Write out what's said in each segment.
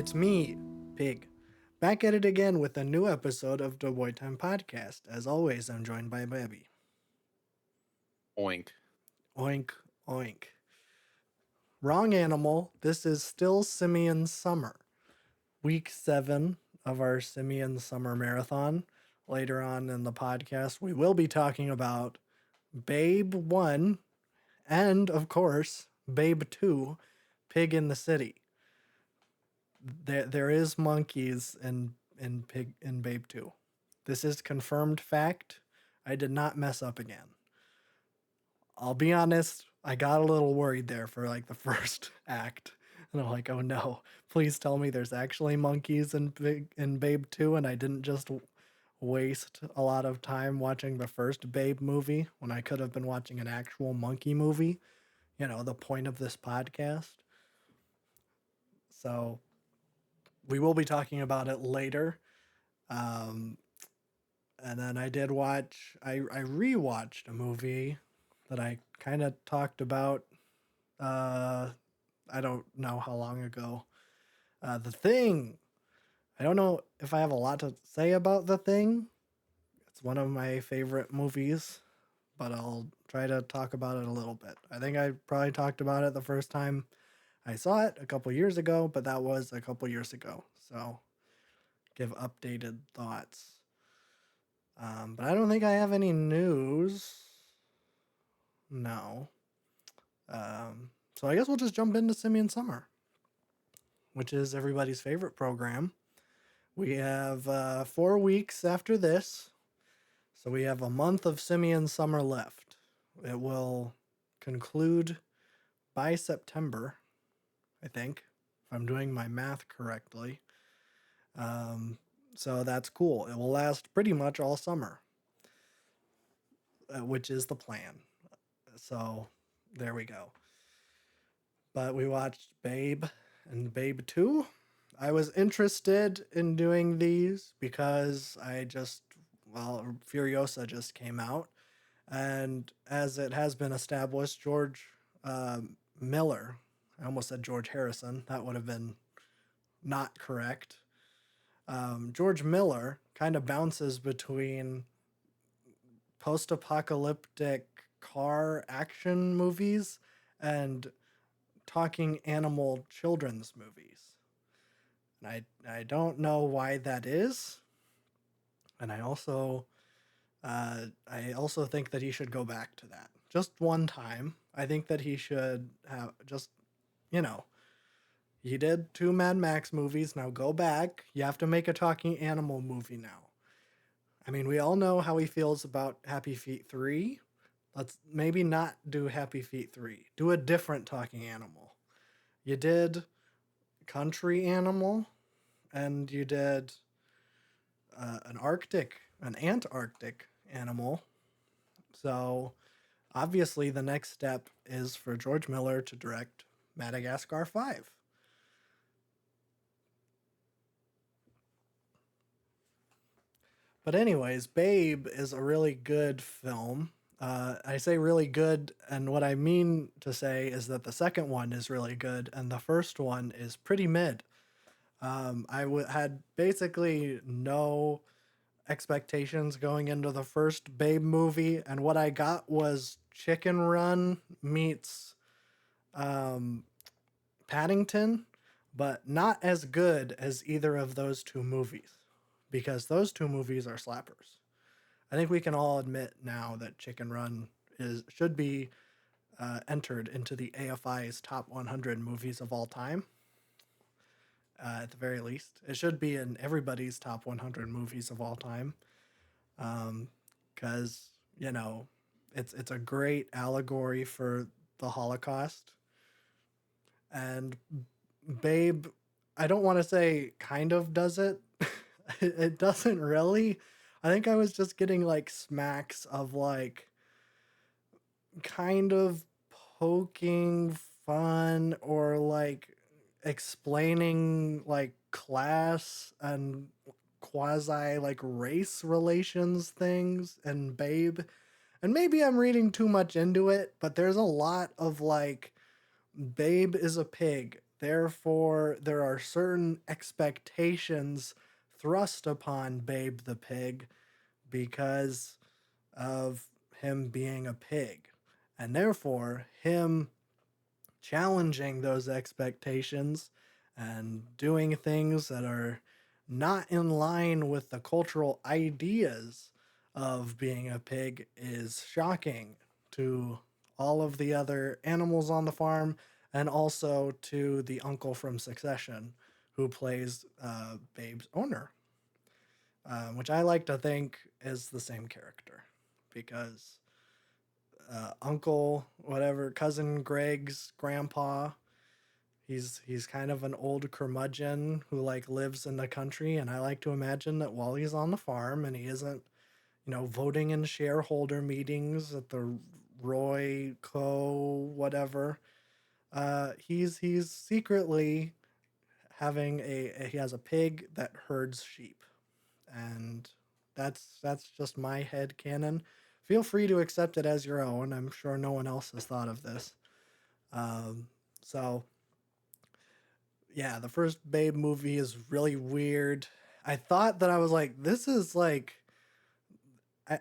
It's me, Pig, back at it again with a new episode of the Bedtime podcast. As always, I'm joined by Baby. Oink. Oink, oink. Wrong animal. This is still Simian Summer. Week 7 of our Simian Summer Marathon. Later on in the podcast, we will be talking about Babe 1 and, of course, Babe 2, Pig in the City. There is monkeys in Pig in Babe 2. This is confirmed fact. I did not mess up again. I'll be honest, I got a little worried there for like the first act. And I'm like, oh no, please tell me there's actually monkeys in Babe 2 and I didn't just waste a lot of time watching the first Babe movie when I could have been watching an actual monkey movie. You know, the point of this podcast. So we will be talking about it later. Um, and then I did watch, I rewatched a movie that I kind of talked about. Uh, I don't know how long ago. The Thing. I don't know if I have a lot to say about The Thing. It's one of my favorite movies, but I'll try to talk about it a little bit. I think I probably talked about it the first time I saw it a couple years ago, but that was a couple years ago. So give updated thoughts. But I don't think I have any news. No. So I guess we'll just jump into Simian Summer, which is everybody's favorite program. We have 4 weeks after this, so we have a month of Simian Summer left. It will conclude by September, I think, if I'm doing my math correctly. So that's cool. It will last pretty much all summer, which is the plan. So there we go. But we watched Babe and Babe 2. I was interested in doing these because Furiosa just came out. And as it has been established, George Miller, I almost said George Harrison, that would have been not correct. George Miller kind of bounces between post-apocalyptic car action movies and talking animal children's movies. And I don't know why that is. And I also think that he should go back to that just one time. I think that he should have just, you know, he did 2 Mad Max movies. Now go back. You have to make a talking animal movie now. I mean, we all know how he feels about Happy Feet 3. Let's maybe not do Happy Feet 3. Do a different talking animal. You did Country Animal, and you did an Antarctic animal. So obviously the next step is for George Miller to direct Madagascar 5. But anyways, Babe is a really good film. I say really good, and what I mean to say is that the second one is really good, and the first one is pretty mid. Had basically no expectations going into the first Babe movie, and what I got was Chicken Run meets Paddington, but not as good as either of those 2 movies, because those 2 movies are slappers. I think we can all admit now that Chicken Run should be entered into the AFI's top 100 movies of all time. At the very least, it should be in everybody's top 100 movies of all time, because it's a great allegory for the Holocaust. And Babe, I don't want to say kind of does it. It doesn't really. I think I was just getting like smacks of like kind of poking fun or like explaining like class and quasi like race relations things and Babe. And maybe I'm reading too much into it, but there's a lot of like Babe is a pig therefore there are certain expectations thrust upon Babe the pig because of him being a pig. And therefore, him challenging those expectations and doing things that are not in line with the cultural ideas of being a pig is shocking to all of the other animals on the farm and also to the uncle from Succession who plays Babe's owner, which I like to think is the same character because uncle, whatever, cousin Greg's grandpa, he's kind of an old curmudgeon who like lives in the country, and I like to imagine that while he's on the farm and he isn't, voting in shareholder meetings at the Roy Co. whatever, he's secretly having he has a pig that herds sheep, and that's just my head canon. Feel free to accept it as your own. I'm sure no one else has thought of this. So yeah, the first Babe movie is really weird. I thought that I was like, this is like,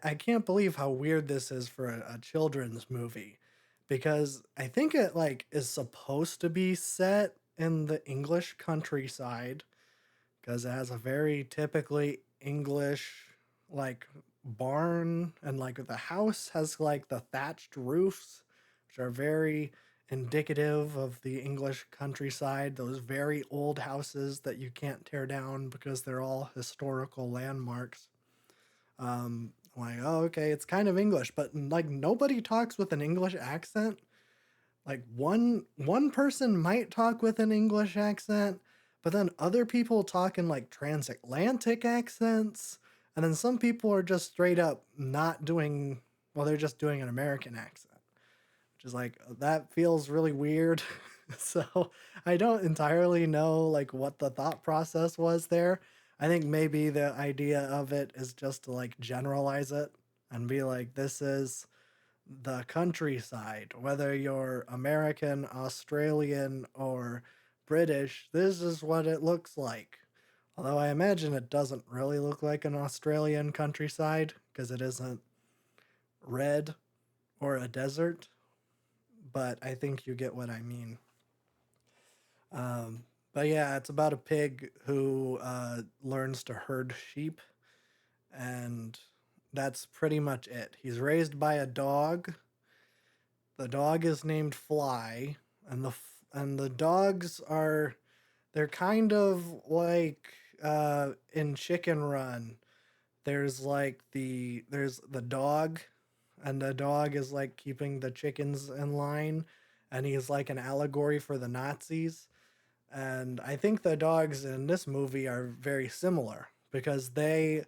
I can't believe how weird this is for a children's movie because I think it like is supposed to be set in the English countryside because it has a very typically English like barn, and like the house has like the thatched roofs, which are very indicative of the English countryside, those very old houses that you can't tear down because they're all historical landmarks. I'm like, oh, okay, it's kind of English, but like nobody talks with an English accent. Like one person might talk with an English accent, but then other people talk in like transatlantic accents, and then some people are just straight up not doing, well, they're just doing an American accent, which is like that feels really weird. So I don't entirely know like what the thought process was there. I think maybe the idea of it is just to like generalize it and be like, this is the countryside, whether you're American, Australian, or British, this is what it looks like. Although I imagine it doesn't really look like an Australian countryside because it isn't red or a desert, but I think you get what I mean. But yeah, it's about a pig who learns to herd sheep, and that's pretty much it. He's raised by a dog. The dog is named Fly, and the dogs are, they're kind of like in Chicken Run. There's the dog, and the dog is like keeping the chickens in line, and he's like an allegory for the Nazis. And I think the dogs in this movie are very similar because they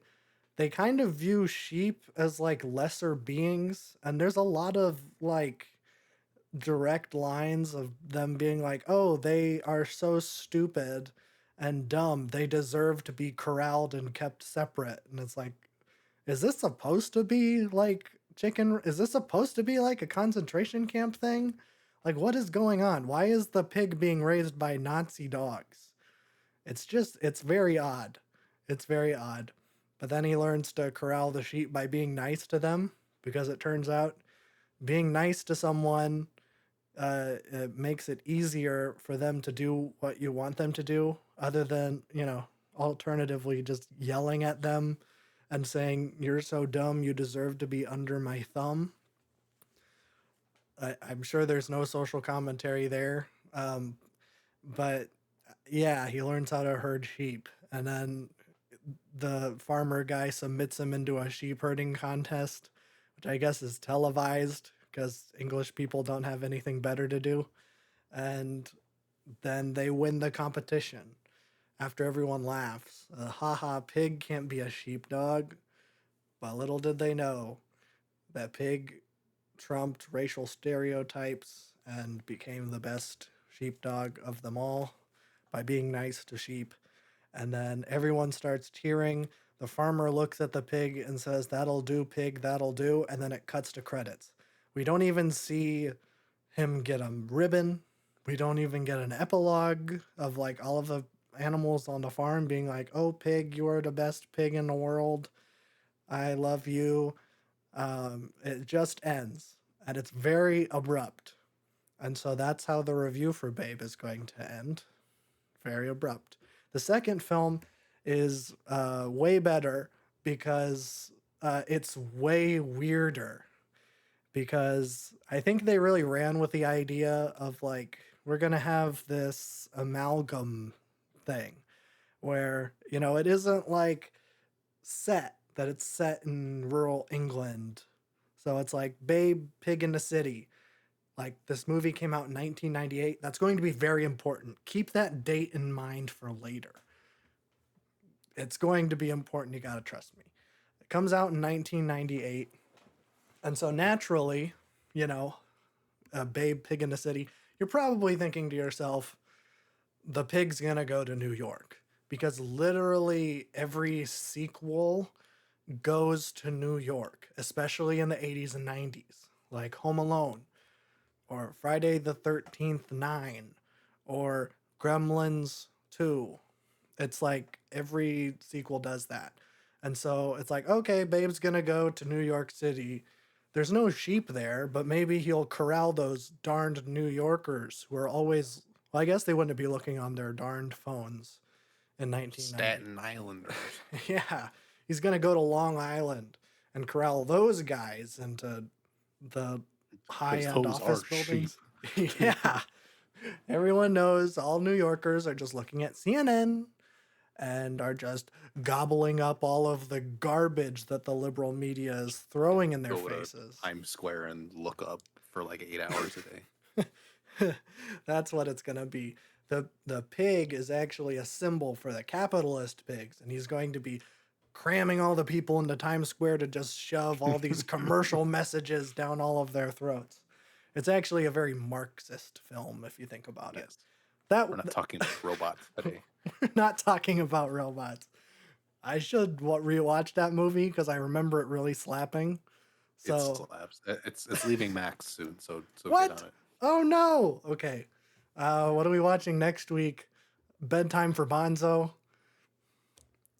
kind of view sheep as like lesser beings, and there's a lot of like direct lines of them being like, "Oh, they are so stupid and dumb. They deserve to be corralled and kept separate." And it's like, is this supposed to be like chicken? Is this supposed to be like a concentration camp thing? Like, what is going on? Why is the pig being raised by Nazi dogs? It's very odd. It's very odd. But then he learns to corral the sheep by being nice to them because it turns out being nice to someone, it makes it easier for them to do what you want them to do, other than, alternatively just yelling at them and saying, "You're so dumb, you deserve to be under my thumb." I'm sure there's no social commentary there. But yeah, he learns how to herd sheep. And then the farmer guy submits him into a sheep herding contest, which I guess is televised because English people don't have anything better to do. And then they win the competition after everyone laughs. Haha, pig can't be a sheepdog. But little did they know that pig trumped racial stereotypes and became the best sheepdog of them all by being nice to sheep. And then everyone starts cheering. The farmer looks at the pig and says, "That'll do, pig, that'll do." And then it cuts to credits. We don't even see him get a ribbon. We don't even get an epilogue of like all of the animals on the farm being like, "Oh, pig, you are the best pig in the world. I love you." It just ends, and it's very abrupt. And so that's how the review for Babe is going to end. Very abrupt. The second film is way better because it's way weirder. Because I think they really ran with the idea of like, we're going to have this amalgam thing where, it isn't like that it's set in rural England. So it's like Babe, Pig in the City. Like this movie came out in 1998. That's going to be very important. Keep that date in mind for later. It's going to be important. You got to trust me. It comes out in 1998. And so naturally, you know, Babe, Pig in the City, you're probably thinking to yourself, the pig's going to go to New York. Because literally every sequel goes to New York, especially in the 80s and 90s, like Home Alone, or Friday the 13th 9, or Gremlins 2. It's like every sequel does that. And so it's like, okay, Babe's gonna go to New York City. There's no sheep there, but maybe he'll corral those darned New Yorkers who are always, well, I guess they wouldn't be looking on their darned phones in 1990. Staten Islanders. Yeah, he's gonna go to Long Island and corral those guys into the Because high-end those are office sheep. buildings. Yeah, everyone knows all New Yorkers are just looking at CNN and are just gobbling up all of the garbage that the liberal media is throwing in their Go to faces. Times Square and look up for like 8 hours a day. That's what it's gonna be. The pig is actually a symbol for the capitalist pigs, and he's going to be cramming all the people into Times Square to just shove all these commercial messages down all of their throats. It's actually a very Marxist film if you think about it. Yes. That We're not talking robots today. we're not talking about robots. I should rewatch that movie because I remember it really slapping. It So slaps. It's leaving Max soon, so get what? on Oh no. Okay. What are we watching next week? Bedtime for Bonzo.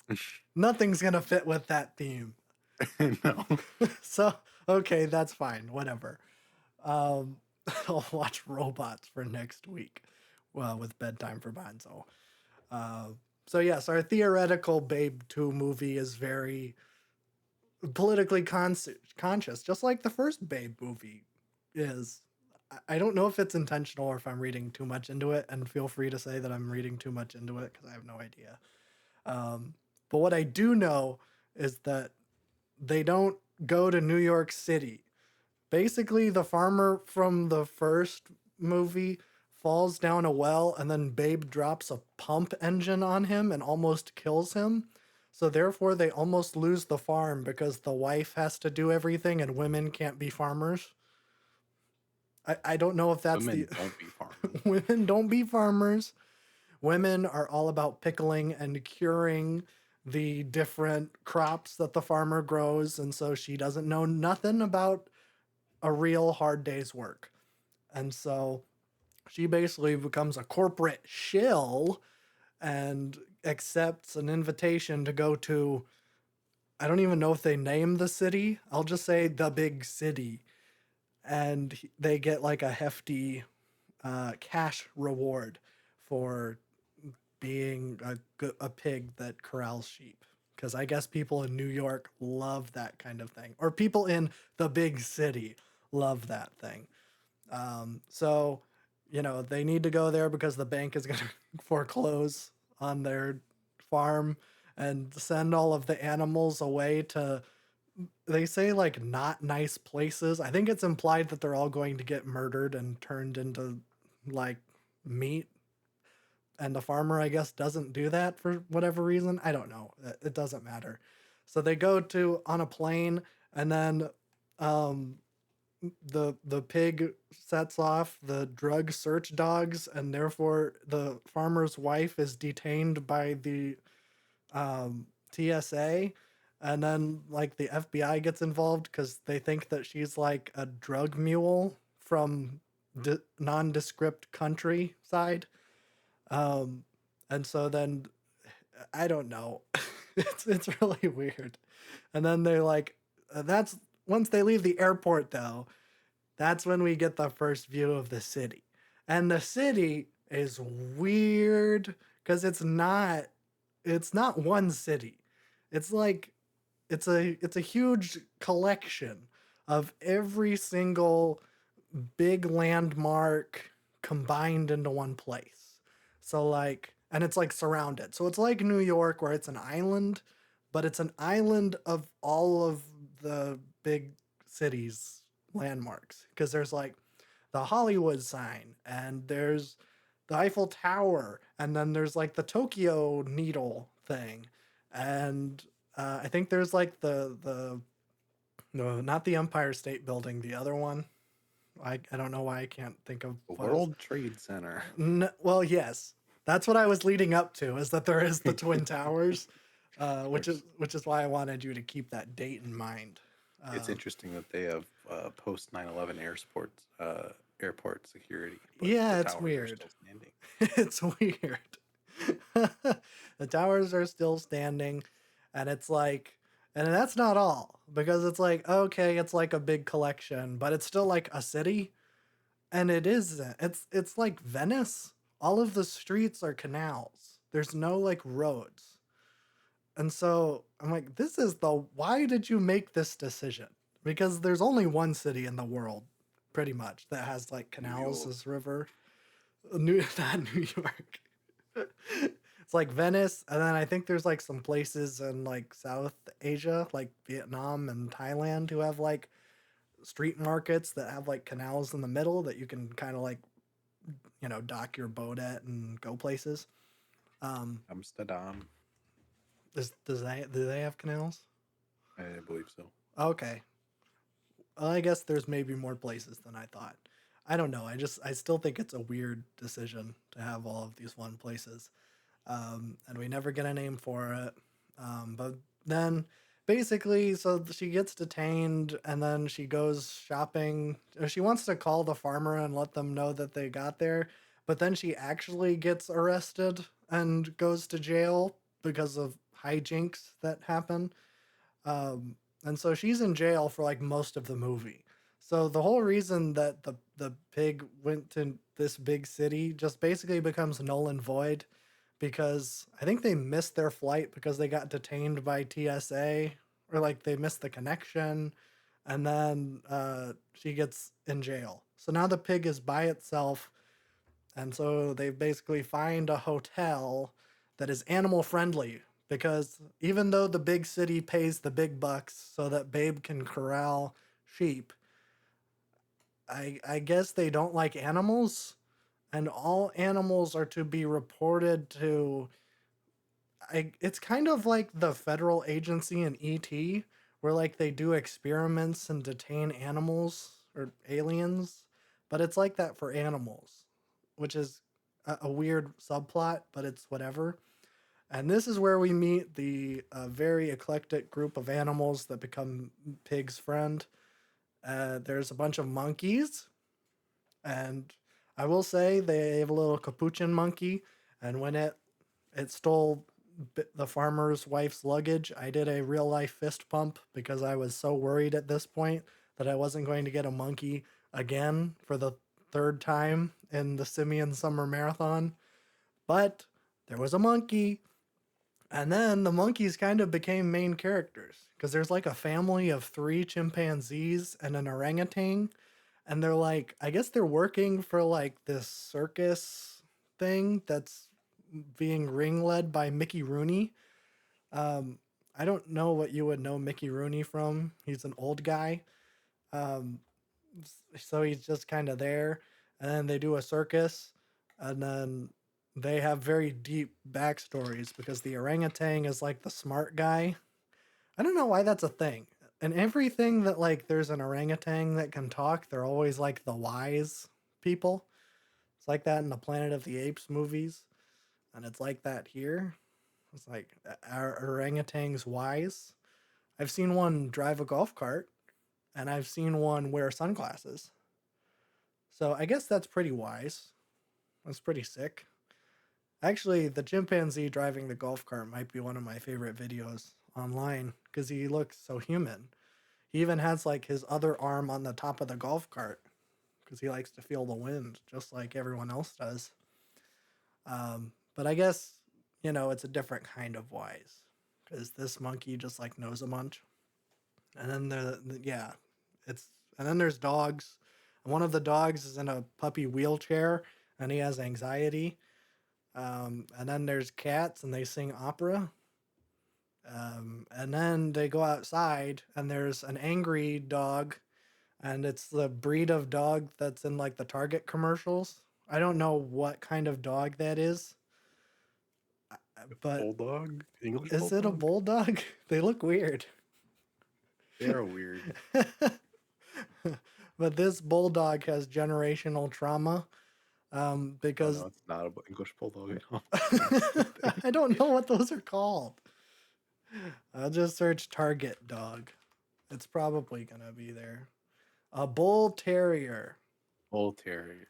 it. Nothing's gonna fit with that theme. No. So okay, that's fine. Whatever. Um, I'll watch Robots for next week. Well, with Bedtime for Bonzo. Uh, so yes, our theoretical Babe 2 movie is very politically conscious, just like the first Babe movie is. I don't know if it's intentional or if I'm reading too much into it, and feel free to say that I'm reading too much into it because I have no idea. Um, but what I do know is that they don't go to New York City. Basically, the farmer from the first movie falls down a well, and then Babe drops a pump engine on him and almost kills him. So therefore, they almost lose the farm because the wife has to do everything and women can't be farmers. I don't know if that's Women the don't be farmers. women don't be farmers. Women are all about pickling and curing the different crops that the farmer grows, and so she doesn't know nothing about a real hard day's work. And so she basically becomes a corporate shill and accepts an invitation to go to, I don't even know if they name the city. I'll just say the big city. And they get like a hefty cash reward for being a pig that corrals sheep. Because I guess people in New York love that kind of thing. Or people in the big city love that thing. So, they need to go there because the bank is going to foreclose on their farm and send all of the animals away to, they say, like, not nice places. I think it's implied that they're all going to get murdered and turned into like meat. And the farmer, I guess, doesn't do that for whatever reason. I don't know. It doesn't matter. So they go to on a plane, and then um, the pig sets off the drug search dogs, and therefore the farmer's wife is detained by the TSA, and then like the FBI gets involved because they think that she's like a drug mule from nondescript countryside. Um, and so then I don't know. It's really weird. And then they're like, that's once they leave the airport though, that's when we get the first view of the city. And the city is weird because it's not one city. It's like it's a huge collection of every single big landmark combined into one place. So like, and it's like surrounded. So it's like New York where it's an island, but it's an island of all of the big cities landmarks because there's like the Hollywood sign and there's the Eiffel Tower and then there's like the Tokyo Needle thing and I think there's like the no, not the Empire State Building, the other one. I don't know why I can't think of The what is. World Trade Center. Well, yes, that's what I was leading up to. Is that there is the Twin Towers, which is There's, which is why I wanted you to keep that date in mind. it's Um, interesting that they have post 9/11 airport security, but the yeah, it's towers are weird. still standing. It's weird. The towers are still standing, and it's like, and that's not all because it's like okay, it's like a big collection, but it's still like a city. And it isn't. It's like Venice. All of the streets are canals. There's no like roads. And so I'm like, this is the why did you make this decision? Because there's only one city in the world, pretty much, that has like New canals York. as river. Not New York. It's like Venice, and then I think there's like some places in like South Asia, like Vietnam and Thailand, who have like street markets that have like canals in the middle that you can kind of like dock your boat at and go places. Um, Amsterdam, do they have canals? I believe so. Okay, well, I guess there's maybe more places than I thought. I don't know. I still think it's a weird decision to have all of these one places, and we never get a name for it. But then basically, so she gets detained, and then she goes shopping. She wants to call the farmer and let them know that they got there, but then she actually gets arrested and goes to jail because of hijinks that happen. And so she's in jail for like most of the movie. So the whole reason that the pig went to this big city just basically becomes null and void because I think they missed their flight because they got detained by TSA or like they missed the connection and then she gets in jail. So now the pig is by itself and so they basically find a hotel that is animal friendly because even though the big city pays the big bucks so that Babe can corral sheep, I guess they don't like animals and all animals are to be reported to it's kind of like the federal agency in ET where like they do experiments and detain animals or aliens, but it's like that for animals, which is a weird subplot, but it's whatever. And this is where we meet the very eclectic group of animals that become Pig's friend. There's a bunch of monkeys, and I will say they have a little capuchin monkey, and when it stole the farmer's wife's luggage, I did a real life fist pump because I was so worried at this point that I wasn't going to get a monkey again for the third time in the Simian Summer Marathon. But there was a monkey, and then the monkeys kind of became main characters because there's like a family of three chimpanzees and an orangutan. And they're like, I guess they're working for like this circus thing that's being ring led by Mickey Rooney. Um, I don't know what you would know Mickey Rooney from. He's an old guy. Um, so he's just kind of there. And then they do a circus. And then they have very deep backstories because the orangutan is like the smart guy. I don't know why that's a thing. And everything that like there's an orangutan that can talk, they're always like the wise people. It's like that in the Planet of the Apes movies. And it's like that here. It's like, are orangutans wise? I've seen one drive a golf cart, and I've seen one wear sunglasses. So I guess that's pretty wise. That's pretty sick. Actually, the chimpanzee driving the golf cart might be one of my favorite videos online because he looks so human. He even has like his other arm on the top of the golf cart because he likes to feel the wind just like everyone else does. But I guess, it's a different kind of wise because this monkey just like knows a bunch. And then yeah, it's, and then there's dogs. And one of the dogs is in a puppy wheelchair and he has anxiety. And then there's cats and they sing opera. And then they go outside and there's an angry dog and it's the breed of dog that's in like the Target commercials. I don't know what kind of dog that is, but Bulldog? English is it a bulldog? bulldog? They look weird. They are weird. But this bulldog has generational trauma Oh no, because it's not a English bulldog at all. It's the opposite thing. I don't know what those are called. I'll just search Target dog. It's probably gonna be there. A bull terrier. Bull terrier.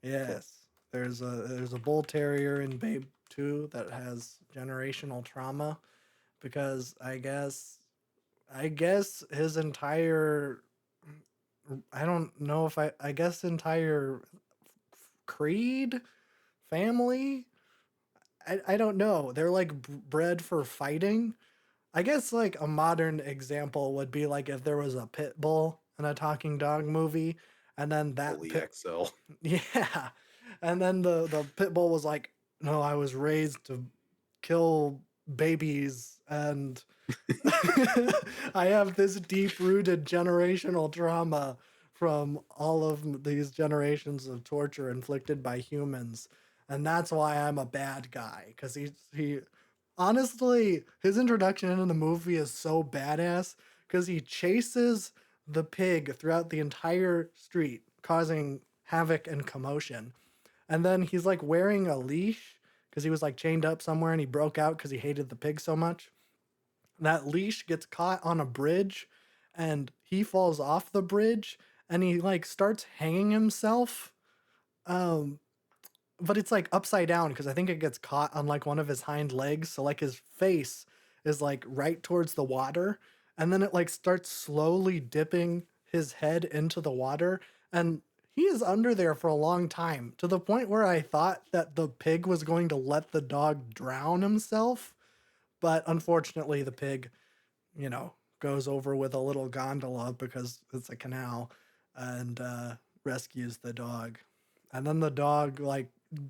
Yes. There's a bull terrier in Babe 2 that has generational trauma because I guess his entire I don't know if I guess entire creed family I don't know. They're like bred for fighting. I guess like a modern example would be like if there was a pit bull in a talking dog movie and then that Bully pit XL. yeah. And then the pit bull was like, "No, I was raised to kill babies and I have this deep-rooted generational trauma from all of these generations of torture inflicted by humans. And that's why I'm a bad guy." Because he honestly, his introduction into the movie is so badass because he chases the pig throughout the entire street, causing havoc and commotion. And then he's like wearing a leash because he was like chained up somewhere and he broke out because he hated the pig so much. That leash gets caught on a bridge and he falls off the bridge and he like starts hanging himself. Um, but it's like upside down because I think it gets caught on like one of his hind legs. So like his face is like right towards the water. And then it like starts slowly dipping his head into the water. And he is under there for a long time to the point where I thought that the pig was going to let the dog drown himself. But unfortunately, the pig, goes over with a little gondola because it's a canal and rescues the dog. And then the dog like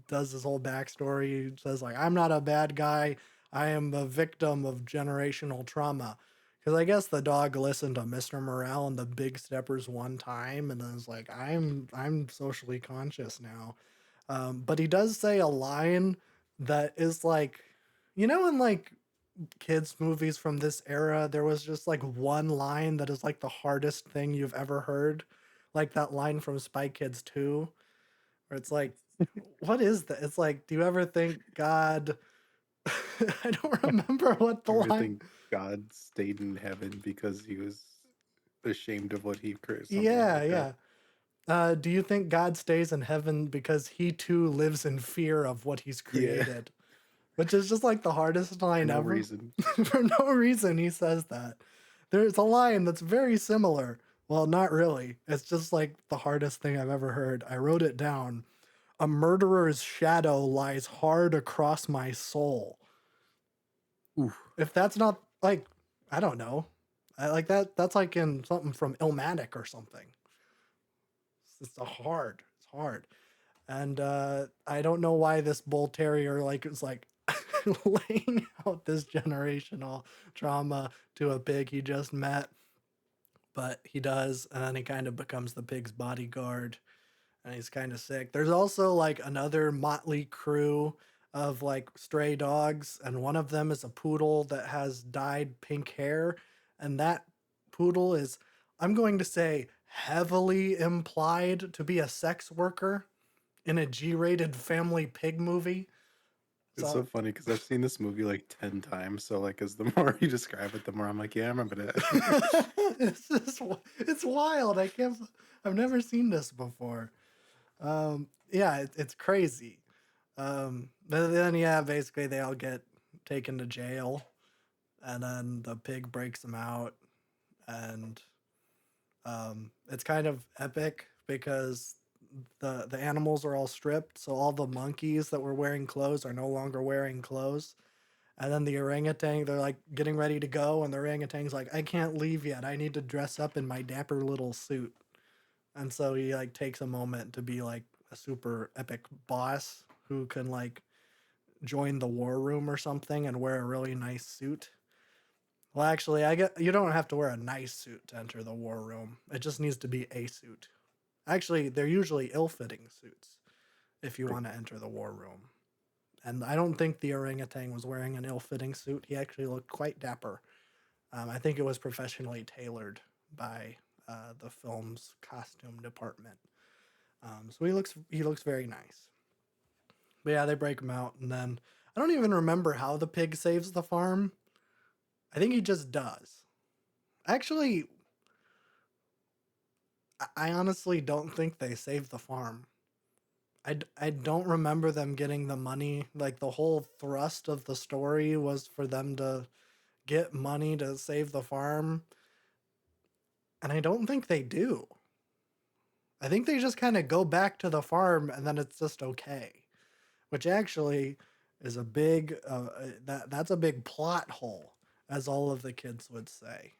does this whole backstory. He says like, "I'm not a bad guy. I am a victim of generational trauma." Because I guess the dog listened to Mr. Morale and the Big Steppers one time, and then was like, "I'm socially conscious now." But he does say a line that is like, in like kids movies from this era, there was just like one line that is like the hardest thing you've ever heard, like that line from Spy Kids 2 where it's like, what is that? It's like, do you ever think God I don't remember what the You ever line. think God stayed in heaven because he was ashamed of what he created? Something Yeah, like that. yeah. Do you think God stays in heaven because he too lives in fear of what he's Yeah, created? Which is just like the hardest for line no ever. reason. For no reason, he says that. There's a line that's very similar. Well, not really. It's just like the hardest thing I've ever heard. I wrote it down. "A murderer's shadow lies hard across my soul." Oof. If that's not like, I don't know. I like that. That's like in something from Illmatic or something. It's hard. And I don't know why this bull terrier like is like laying out this generational trauma to a pig he just met, but he does, and then he kind of becomes the pig's bodyguard, and he's kind of sick. There's also like another motley crew of like stray dogs, and one of them is a poodle that has dyed pink hair, and that poodle is, I'm going to say, heavily implied to be a sex worker in a G-rated family pig movie. It's so So funny because I've seen this movie like 10 times. So like as the more you describe it, the more I'm like, yeah, I remember that. it's wild. I've never seen this before. Yeah, it's crazy. But then yeah, basically they all get taken to jail, and then the pig breaks them out, and it's kind of epic because the animals are all stripped, so all the monkeys that were wearing clothes are no longer wearing clothes. And then the orangutan, they're like getting ready to go, and the orangutan's like, I can't leave yet. I need to dress up in my dapper little suit. And so he like takes a moment to be like a super epic boss who can like join the war room or something and wear a really nice suit. Well, actually, I get you don't have to wear a nice suit to enter the war room. It just needs to be a suit. Actually, they're usually ill-fitting suits if you Right. want to enter the war room. And I don't think the orangutan was wearing an ill-fitting suit. He actually looked quite dapper. I think it was professionally tailored by the film's costume department. So he looks very nice. But yeah, they break him out, and then I don't even remember how the pig saves the farm. I think he just does. Actually, I honestly don't think they save the farm. I don't remember them getting the money. Like the whole thrust of the story was for them to get money to save the farm, and I don't think they do. I think they just kind of go back to the farm and then it's just okay, which actually is a big that's a big plot hole, as all of the kids would say.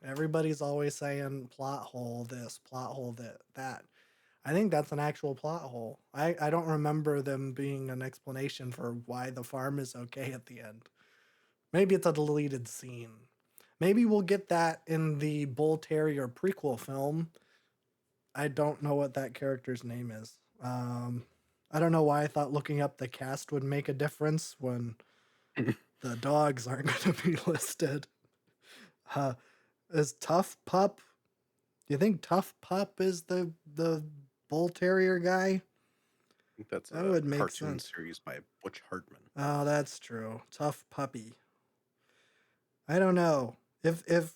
Everybody's always saying plot hole this, plot hole that. I think that's an actual plot hole. I don't remember them being an explanation for why the farm is okay at the end. Maybe it's a deleted scene. Maybe we'll get that in the Bull Terrier prequel film. I don't know what that character's name is. I don't know why I thought looking up the cast would make a difference when the dogs aren't going to be listed. Uh, is Tough Pup? Do you think Tough Pup is the Bull Terrier guy? I think that's That a would make cartoon sense. series by Butch Hartman. Oh, that's true. Tough Puppy. I don't know. If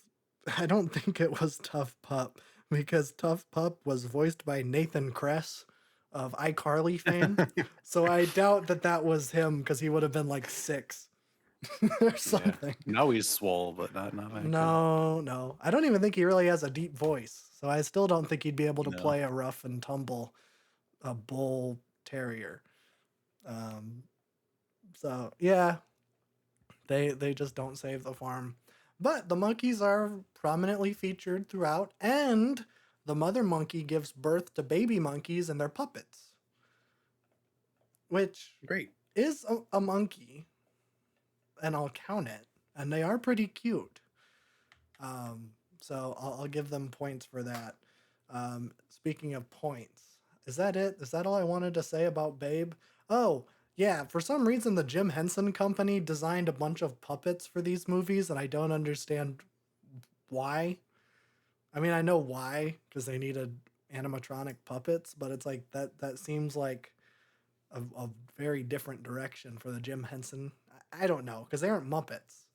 I don't think it was Tough Pup because Tough Pup was voiced by Nathan Kress of iCarly fame. So I doubt that that was him because he would have been like 6 or Yeah. something. Now he's swole, but not back then. No, no. I don't even think he really has a deep voice. So I still don't think he'd be able to No. play a rough and tumble a bull terrier. Um, so yeah, they just don't save the farm. But the monkeys are prominently featured throughout, and the mother monkey gives birth to baby monkeys and they're puppets, which Great. is a monkey, and I'll count it. And they are pretty cute. So I'll give them points for that. Speaking of points, is that it? Is that all I wanted to say about Babe? Oh, yeah, for some reason the Jim Henson Company designed a bunch of puppets for these movies, and I don't understand why. I mean, I know why, because they needed animatronic puppets, but it's like that seems like a very different direction for the Jim Henson. I don't know, because they aren't Muppets.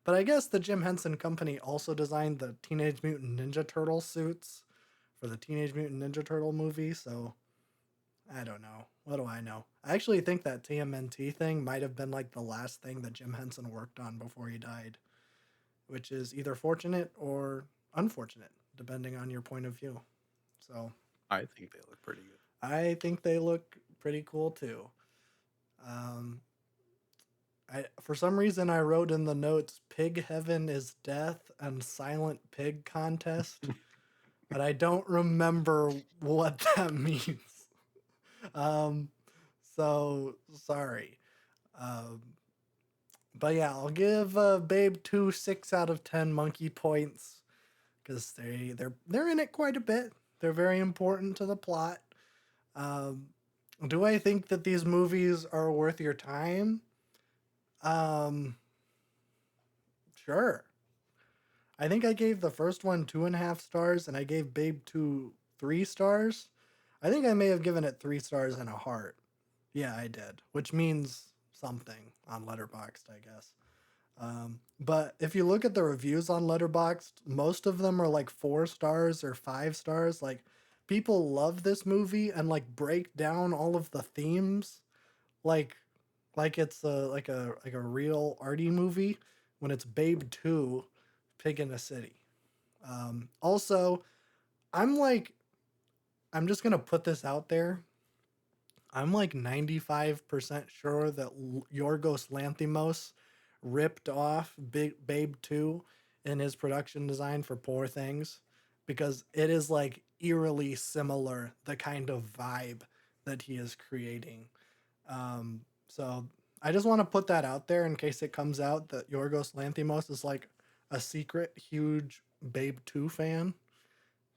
But I guess the Jim Henson Company also designed the Teenage Mutant Ninja Turtle suits for the Teenage Mutant Ninja Turtle movie, so I don't know. What do I know? I actually think that TMNT thing might have been like the last thing that Jim Henson worked on before he died, which is either fortunate or unfortunate, depending on your point of view. So I think they look pretty good. I think they look pretty cool too. Um, for some reason I wrote in the notes Pig Heaven is Death and Silent Pig Contest, but I don't remember what that means. Um, so sorry. Um, but yeah, I'll give Babe 2 6 out of 10 monkey points because they're in it quite a bit. They're very important to the plot. Um, do I think that these movies are worth your time? Um, sure. I think I gave the first one 2.5 stars, and I gave Babe 2 3 stars. I think I may have given it 3 stars and a heart. Yeah, I did, which means something on Letterboxd, I guess. But if you look at the reviews on Letterboxd, most of them are like 4 stars or 5 stars. Like people love this movie and like break down all of the themes like it's a real arty movie when it's Babe 2 Pig in a City. Also, I'm like I'm just going to put this out there. I'm like 95% sure that Yorgos Lanthimos ripped off Babe 2 in his production design for Poor Things because it is like eerily similar, the kind of vibe that he is creating. So I just want to put that out there in case it comes out that Yorgos Lanthimos is like a secret huge Babe 2 fan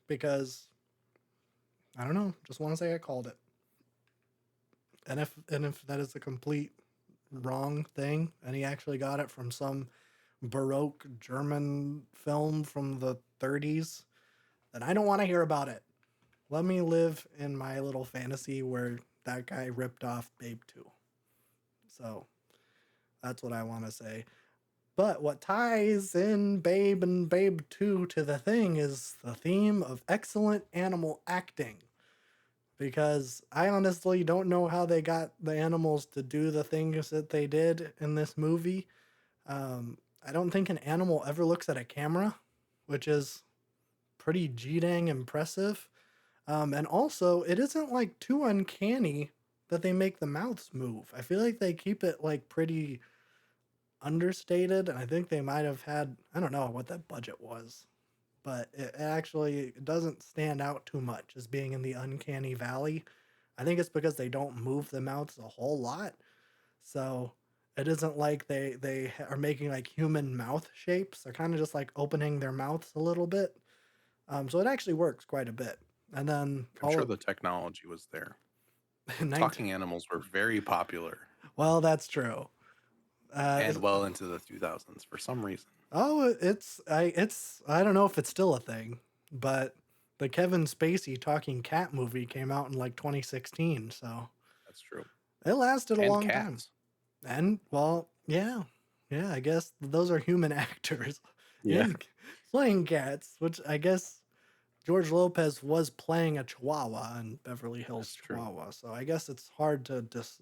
because I don't know, just want to say I called it. And if that is a complete wrong thing, and he actually got it from some Baroque German film from the 30s, then I don't want to hear about it. Let me live in my little fantasy where that guy ripped off Babe 2. So that's what I want to say. But what ties in Babe and Babe 2 to the thing is the theme of excellent animal acting. Because I honestly don't know how they got the animals to do the things that they did in this movie. I don't think an animal ever looks at a camera, which is pretty G-dang impressive. And also, it isn't like too uncanny that they make the mouths move. I feel like they keep it like pretty understated, and I think they might have had, I don't know what that budget was, but it actually doesn't stand out too much as being in the uncanny valley. I think it's because they don't move the mouths a whole lot. So it isn't like they are making like human mouth shapes. They're kind of just like opening their mouths a little bit. So it actually works quite a bit. And then I'm all sure of the technology was there. 19 Talking animals were very popular well, that's true. and well into the 2000s for some reason. Oh, it's I don't know if it's still a thing, but the Kevin Spacey talking cat movie came out in like 2016, so That's true. it lasted a And long time. cats. And well, yeah, yeah, I guess those are human actors Yeah, in playing cats, which I guess George Lopez was playing a Chihuahua in Beverly Hills that's true. Chihuahua, so I guess it's hard to just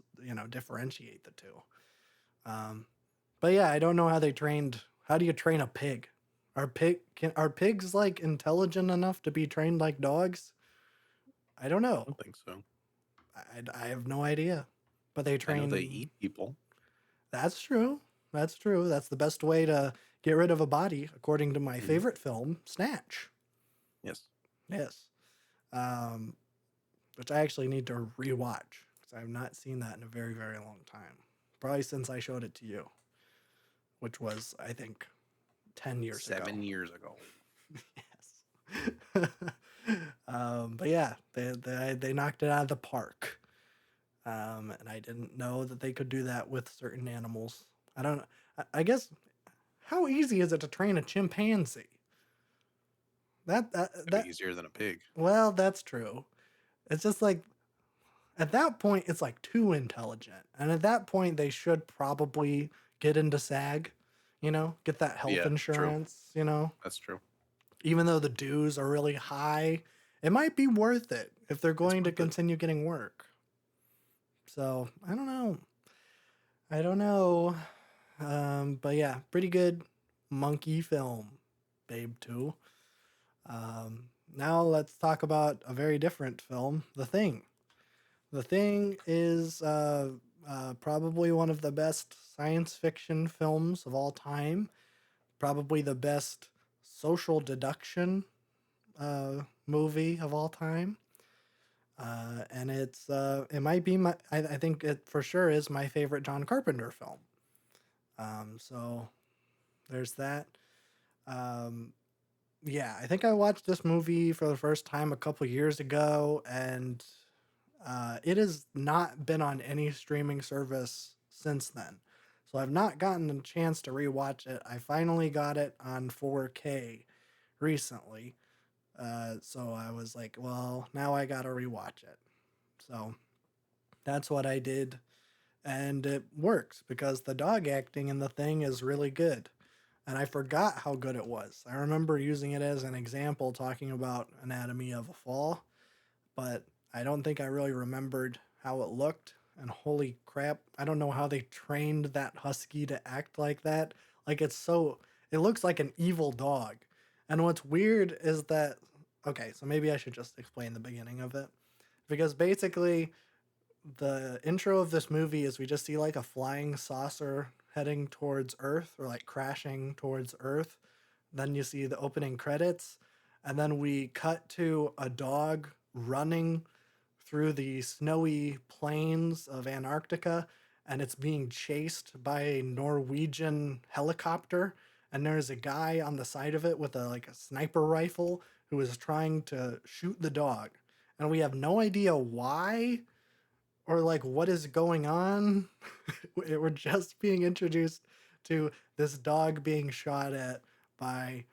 differentiate the two. Um, but yeah, I don't know how they trained. How do you train a pig? Are pigs like intelligent enough to be trained like dogs? I don't I know. don't think so. I have no idea. But they I know they train. eat people. That's true. That's true. That's the best way to get rid of a body, according to my Mhm. favorite film, Snatch. Yes. Yes. Um, which I actually need to rewatch because I have not seen that in a very, very long time. Probably since I showed it to you, which was, I think, 10 years ago. 7 years ago. Yes. But yeah, they knocked it out of the park. And I didn't know that they could do that with certain animals. I don't. I guess how easy is it to train a chimpanzee? That that It's gonna be that. easier than a pig. Well, that's true. It's just like at that point, it's like too intelligent, and at that point, they should probably get into SAG. Get that health Yeah, true. insurance. That's true. Even though the dues are really high, it might be worth it if they're It's going to worth it. continue getting work. So I don't know. I don't know. But yeah, pretty good monkey film, Babe 2. Now let's talk about a very different film, The Thing. The Thing is probably one of the best science fiction films of all time. Probably the best social deduction movie of all time. And it might be I think it for sure is my favorite John Carpenter film. So there's that. Um, yeah, I think I watched this movie for the first time a couple years ago, and it has not been on any streaming service since then. So I've not gotten a chance to rewatch it. I finally got it on 4K recently. So I was like, well, now I gotta rewatch it. So that's what I did. And it works because the dog acting in the thing is really good. And I forgot how good it was. I remember using it as an example talking about Anatomy of a Fall. but I don't think I really remembered how it looked. And holy crap, I don't know how they trained that husky to act like that. Like it looks like an evil dog. And what's weird is that, okay, so maybe I should just explain the beginning of it. Because basically, the intro of this movie is we just see like a flying saucer heading towards Earth or like crashing towards Earth. Then you see the opening credits, and then we cut to a dog running through the snowy plains of Antarctica, and it's being chased by a Norwegian helicopter. And there's a guy on the side of it with a sniper rifle who is trying to shoot the dog. And we have no idea why or like what is going on. We're just being introduced to this dog being shot at by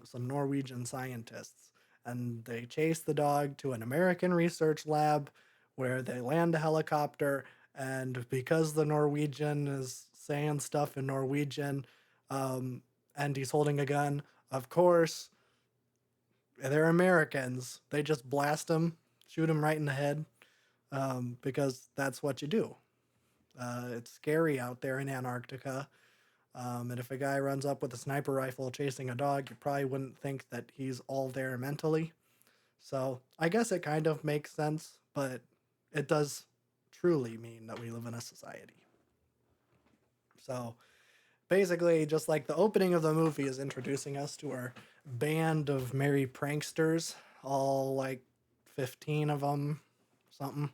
some Norwegian scientists. And they chase the dog to an American research lab where they land a helicopter. And because the Norwegian is saying stuff in Norwegian, um, and he's holding a gun, of course, they're Americans. They just blast him, shoot him right in the head, because that's what you do. It's scary out there in Antarctica. And if a guy runs up with a sniper rifle chasing a dog, you probably wouldn't think that he's all there mentally. So I guess it kind of makes sense, but it does truly mean that we live in a society. So basically, just like the opening of the movie is introducing us to our band of merry pranksters, all like 15 of them, something,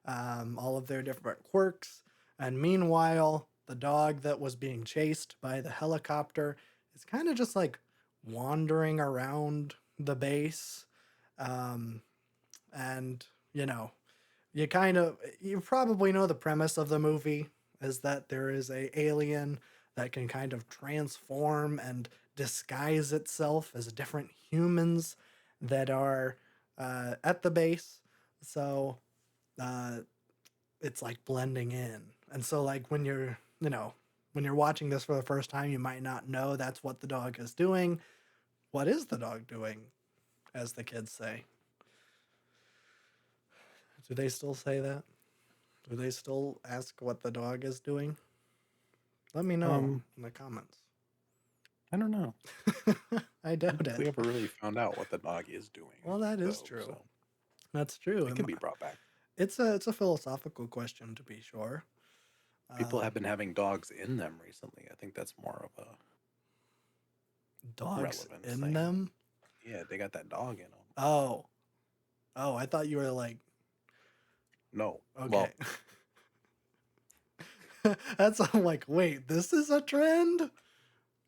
all of their different quirks. And meanwhile, the dog that was being chased by the helicopter is kind of just like wandering around the base. Um, and, you know, you probably know the premise of the movie is that there is a alien that can kind of transform and disguise itself as different humans that are at the base. So uh, it's like blending in. And so like when you're watching this for the first time, you might not know that's what the dog is doing. What is the dog doing, as the kids say? Do they still say that? Do they still ask what the dog is doing? Let me know Um, in the comments. I don't know. I I don't doubt think we it. ever really found out what the dog is doing, Well, that is though. true. So That's true. it can be brought back. It's a philosophical question to be sure. People have Um, been having dogs in them recently. I think that's more of a Dogs relevant in thing. them? Yeah, they got that dog in them. Oh, oh, I thought you were like, No, okay. well, That's I'm like, wait, this is a trend?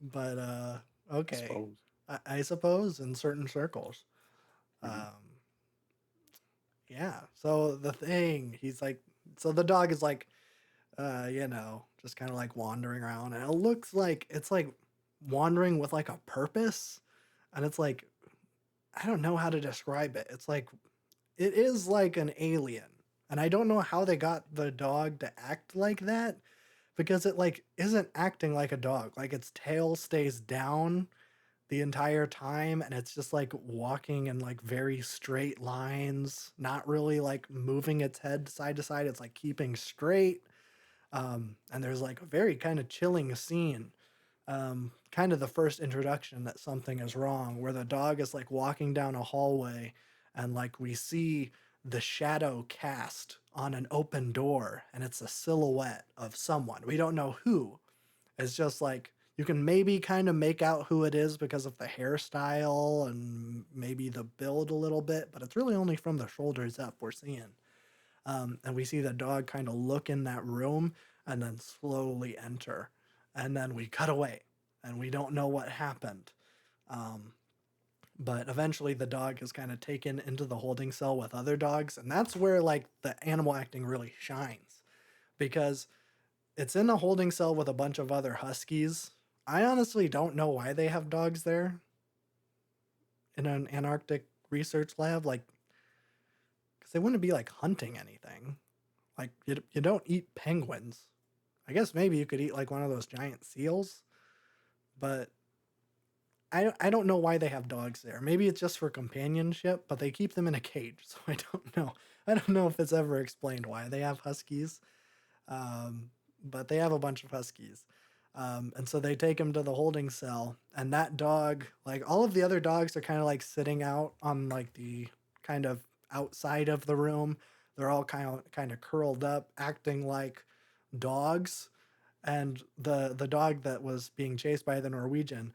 But I okay. suppose. I suppose in certain circles. Hmm. Um, yeah. So the thing, so the dog is like, just kind of like wandering around, and it looks like it's like wandering with like a purpose, and it's like I don't know how to describe it. It's like it is like an alien, and I don't know how they got the dog to act like that because it like isn't acting like a dog. Like its tail stays down the entire time and it's just like walking in like very straight lines, not really like moving its head side to side. It's like keeping straight. And there's like a very kind of chilling scene, kind of the first introduction that something is wrong, where the dog is like walking down a hallway and like we see the shadow cast on an open door and it's a silhouette of someone. We don't know who. It's just like you can maybe kind of make out who it is because of the hairstyle and maybe the build a little bit, but it's really only from the shoulders up we're seeing. And we see the dog kind of look in that room and then slowly enter. And then we cut away and we don't know what happened. Um, but eventually the dog is kind of taken into the holding cell with other dogs. And that's where like the animal acting really shines because it's in a holding cell with a bunch of other huskies. I honestly don't know why they have dogs there in an Antarctic research lab. Like, because they wouldn't be like hunting anything. Like you don't eat penguins. I guess maybe you could eat like one of those giant seals, but I don't know why they have dogs there. Maybe it's just for companionship, but they keep them in a cage, so I don't know. I don't know if it's ever explained why they have huskies. Um, but they have a bunch of huskies. And so they take him to the holding cell, and that dog, like all of the other dogs, are kind of like sitting out on like the kind of outside of the room. They're all kind of curled up, acting like dogs. And the dog that was being chased by the Norwegian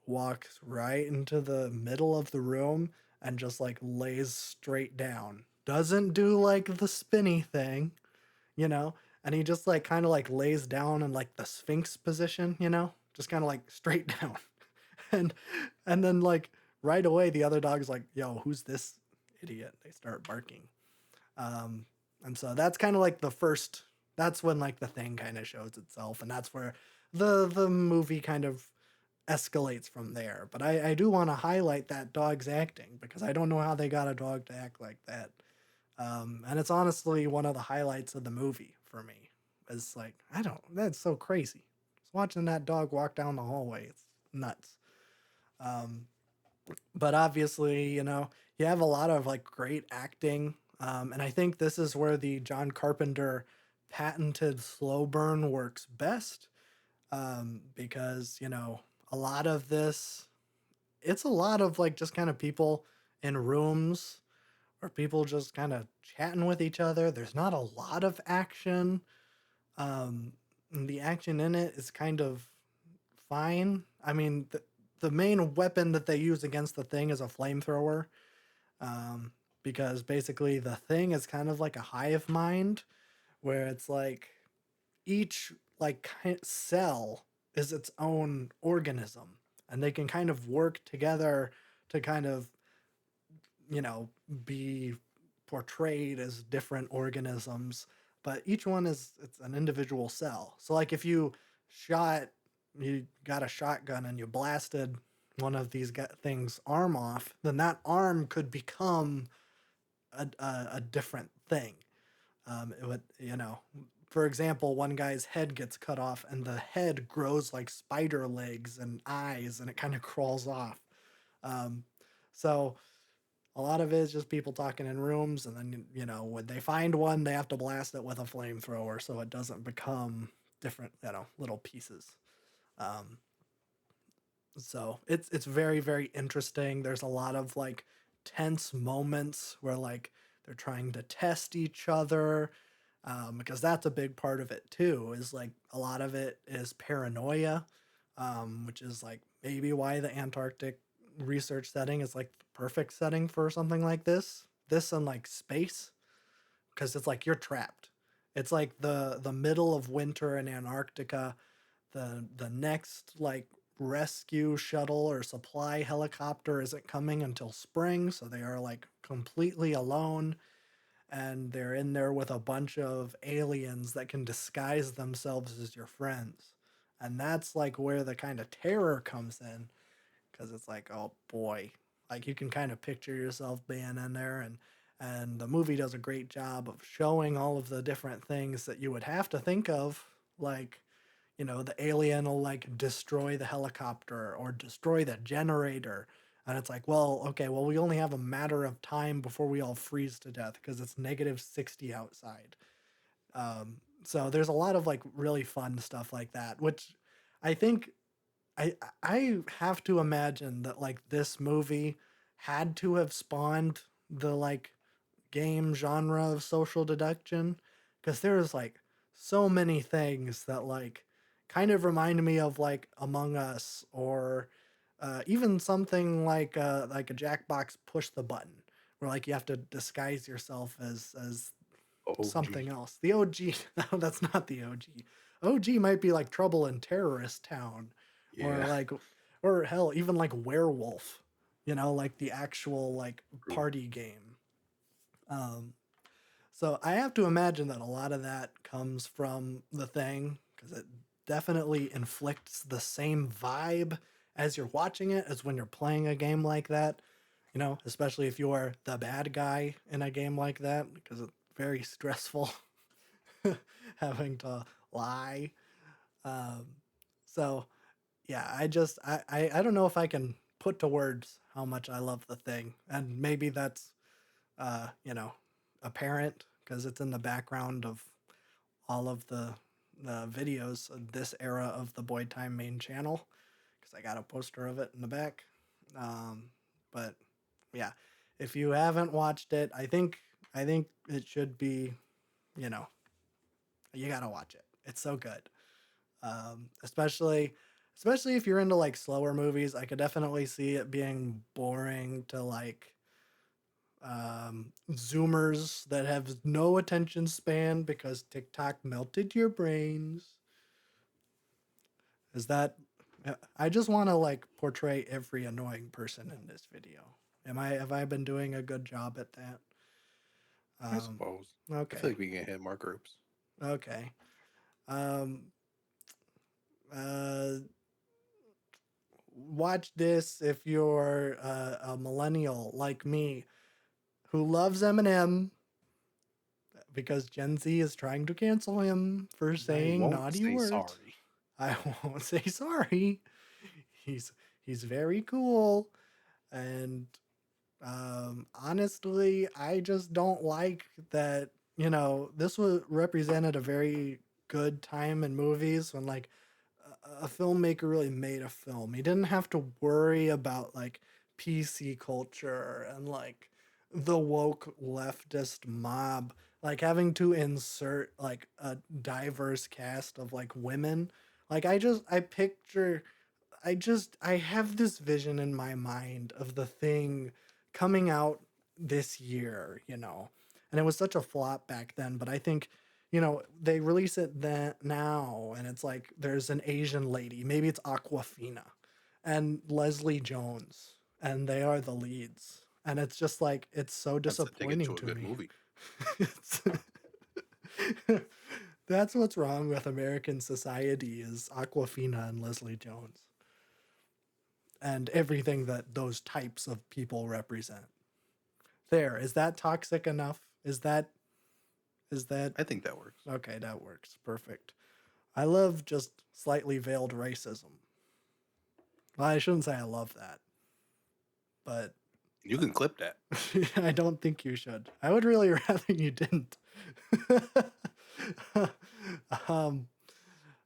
walks right into the middle of the room and just like lays straight down. Doesn't do like the spinny thing, you know, and he just like kind of like lays down in like the sphinx position, you know, just kind of like straight down. and and then like right away the other dog's like, yo, who's this idiot? They start barking. um and so that's kind of like the first, that's when like the thing kind of shows itself, and that's where the movie kind of escalates from there. But I do want to highlight that dog's acting, because I don't know how they got a dog to act like that. And it's honestly one of the highlights of the movie for me. It's like, I don't, that's so crazy. Just watching that dog walk down the hallway, it's nuts. Um, but obviously, you know, you have a lot of like great acting. And I think this is where the John Carpenter patented slow burn works best. Because, you know, a lot of this, it's a lot of like just kind of people in rooms, or people just kind of chatting with each other. There's not a lot of action. And the action in it is kind of fine. I mean, the main weapon that they use against the thing is a flamethrower. Um, because basically the thing is kind of like a hive mind, where it's like each like cell is its own organism, and they can kind of work together to kind of, you know, be portrayed as different organisms, but each one is, it's an individual cell. So like if you got a shotgun and you blasted one of these things arm off, then that arm could become a different thing. It would, you know, for example, one guy's head gets cut off and the head grows like spider legs and eyes, and it kind of crawls off. Um, so a lot of it is just people talking in rooms, and then, you know, when they find one, they have to blast it with a flamethrower so it doesn't become different, you know, little pieces. Um, so it's very very interesting. There's a lot of like tense moments where like they're trying to test each other, because that's a big part of it too. Is like a lot of it is paranoia, which is like maybe why the Antarctic research setting is like the perfect setting for something like this. This and like space, because it's like you're trapped. It's like the middle of winter in Antarctica. The next like rescue shuttle or supply helicopter isn't coming until spring, so they are like completely alone, and they're in there with a bunch of aliens that can disguise themselves as your friends. And that's like where the kind of terror comes in, because it's like, oh boy, like you can kind of picture yourself being in there. And the movie does a great job of showing all of the different things that you would have to think of, like, you know, the alien will like destroy the helicopter or destroy the generator. And it's like, well, okay, well, we only have a matter of time before we all freeze to death because it's -60 outside. So there's a lot of like really fun stuff like that, which I think I have to imagine that like this movie had to have spawned the like game genre of social deduction, because there's like so many things that like kind of remind me of like Among Us, or even something like a Jackbox push the button, where like you have to disguise yourself as OG. something else. The OG, no, that's not the OG. OG might be like Trouble in Terrorist Town, or Yeah. like, or hell, even like Werewolf, you know, like the actual like True. party game. Um, so I have to imagine that a lot of that comes from the thing, because it definitely inflicts the same vibe as you're watching it as when you're playing a game like that. You know, especially if you're the bad guy in a game like that, because it's very stressful having to lie. Um, so yeah, I don't know if I can put to words how much I love The Thing, and maybe that's you know, apparent because it's in the background of all of the videos of this era of the Boy Time main channel because I got a poster of it in the back. Um, but yeah, if you haven't watched it, I think it should be, you know, you gotta watch it. It's so good. Especially if you're into like slower movies. I could definitely see it being boring to like Zoomers that have no attention span because TikTok melted your brains. Is that? I just want to like portray every annoying person in this video. Have I been doing a good job at that? I Um, suppose. I feel okay, like we can hit more groups. okay. Um, uh, watch this if you're a millennial like me who loves Eminem because Gen Z is trying to cancel him for I saying won't naughty say words. sorry. I won't say sorry. He's he's very cool, and honestly, I just don't like that. You know, this was represented a very good time in movies when like a filmmaker really made a film. He didn't have to worry about like PC culture and like the woke leftist mob, like having to insert like a diverse cast of like women. Like I picture I have this vision in my mind of The Thing coming out this year, you know. And it was such a flop back then, but I think, you know, they release it then now and it's like there's an Asian lady, maybe it's Aquafina and Leslie Jones, and they are the leads. And it's just like it's so That's a ticket disappointing to a to good me. movie. It's That's what's wrong with American society is Aquafina and Leslie Jones and everything that those types of people represent. There, is that toxic enough? Is that I think that works. okay, that works. Perfect. I love just slightly veiled racism. Well, I shouldn't say I love that, but You can clip that. I don't think you should. I would really rather you didn't. um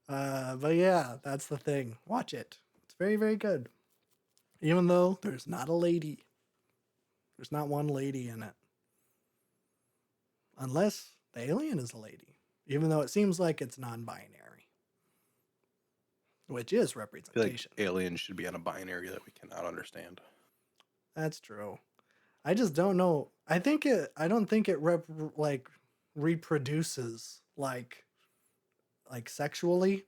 but yeah, that's the thing. Watch it. It's very, very good. Even though there's not a lady. There's not one lady in it. Unless the alien is a lady, even though it seems like it's non-binary, which is I feel like representation. aliens should be on a binary that we cannot understand. That's true. I just don't know. I don't think it like reproduces like sexually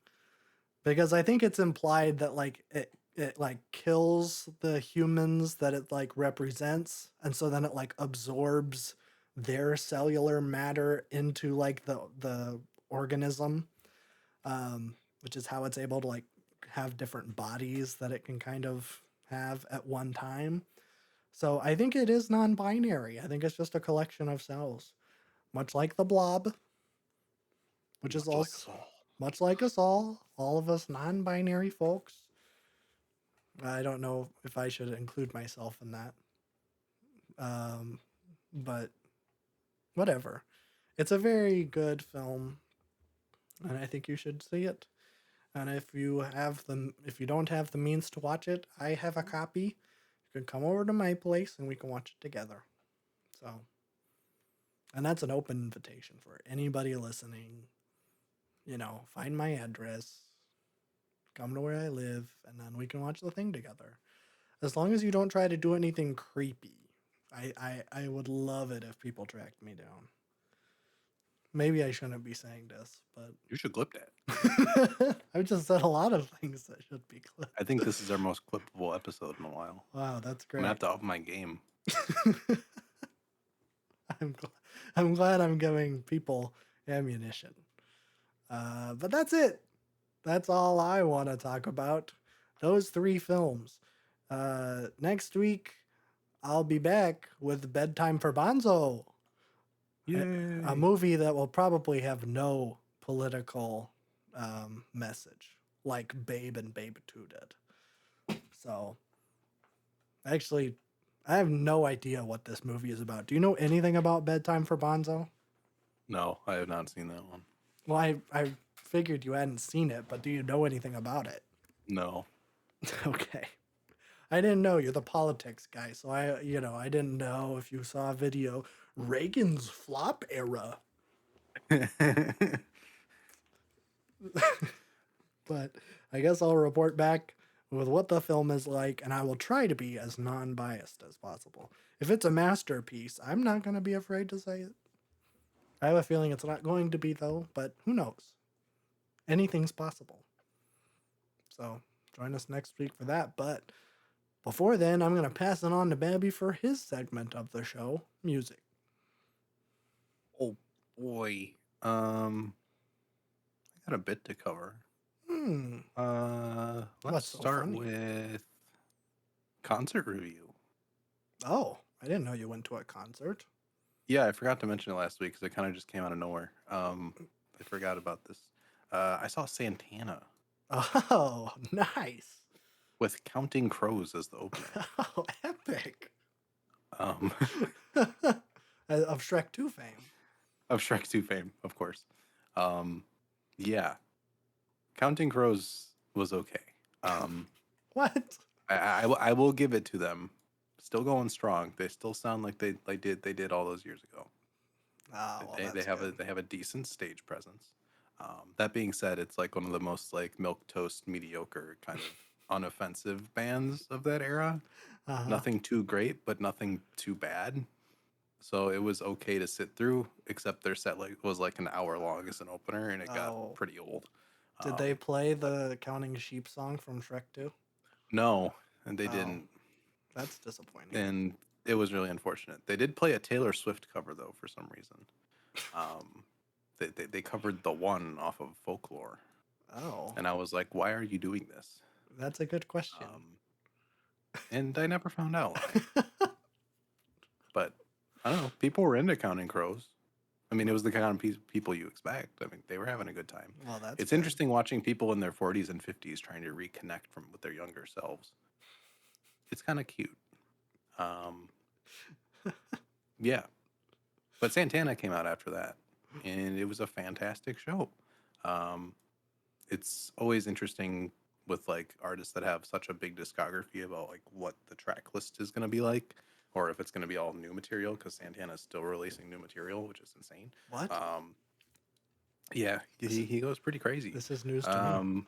because I think it's implied that like it like kills the humans that it like represents, and so then it like absorbs their cellular matter into like the organism, which is how it's able to like have different bodies that it can kind of have at one time. So I think it is non-binary. I think it's just a collection of cells, much like the blob, which is Much like also us all. much like us all of us non-binary folks. I don't know if I should include myself in that, um, but whatever. It's a very good film, and I think you should see it. And if you don't have the means to watch it, I have a copy. You can come over to my place and we can watch it together. So, and that's an open invitation for anybody listening. You know, find my address, come to where I live, and then we can watch the thing together. As long as you don't try to do anything creepy. I would love it if people tracked me down. Maybe I shouldn't be saying this, but You should clip that. I've just said a lot of things that should be clipped. I think this is our most clippable episode in a while. Wow, that's I'm gonna have great. to up my game. I'm glad, I'm glad I'm giving people ammunition. But that's it. That's all I want to talk about. Those three films. Next week, I'll be back with Bedtime for Bonzo, a Yay! movie that will probably have no political message. like Babe and Babe 2 did. So, actually, I have no idea what this movie is about. Do you know anything about Bedtime for Bonzo? No, I have not seen that one. Well, I figured you hadn't seen it, but do you know anything about it? No. Okay. I didn't know you're the politics guy, so I didn't know if you saw a video Reagan's flop era. But I guess I'll report back with what the film is like, and I will try to be as non-biased as possible. If it's a masterpiece, I'm not going to be afraid to say it. I have a feeling it's not going to be, though, but who knows? Anything's possible. So join us next week for that. But before then, I'm going to pass it on to Babby for his segment of the show, music. Oh boy. I got a bit to cover. Let's What's so start funny? with concert review. Oh, I didn't know you went to a concert. Yeah, I forgot to mention it last week because it kind of just came out of nowhere. I forgot about this. I saw Santana Oh, nice. with Counting Crows as the opener. Oh, epic. Um, Of Shrek 2 fame. of Shrek 2 fame, of course. Yeah, Counting Crows was okay. What? I will give it to them. Still going strong. They still sound like they did all those years ago. Oh, well, They that's have good. they have a decent stage presence. That being said, it's like one of the most like milk toast mediocre kind of unoffensive bands of that era. Uh-huh. Nothing too great, but nothing too bad. So it was okay to sit through, except their set like was like an hour long as an opener, and it got Oh, pretty old. did they play But the Counting Sheep song from Shrek 2? no, and they Oh, didn't, that's disappointing. and it was really unfortunate. They did play a Taylor Swift cover though for some reason. Um, they covered the one off of Folklore, Oh, and I was like, why are you doing this? that's a good question. And I never found out why. But I don't know. People were into Counting Crows. I mean, it was the kind of people you expect. I mean, they were having a good time. Well, that's It's good. interesting watching people in their 40s and 50s trying to reconnect from with their younger selves. It's kind of cute. Um, yeah. But Santana came out after that, and it was a fantastic show. Um, it's always interesting with like artists that have such a big discography about like what the track list is going to be like, or if it's going to be all new material, because Santana is still releasing new material, which is insane. What? um yeah, This he goes pretty crazy. this is news to me. um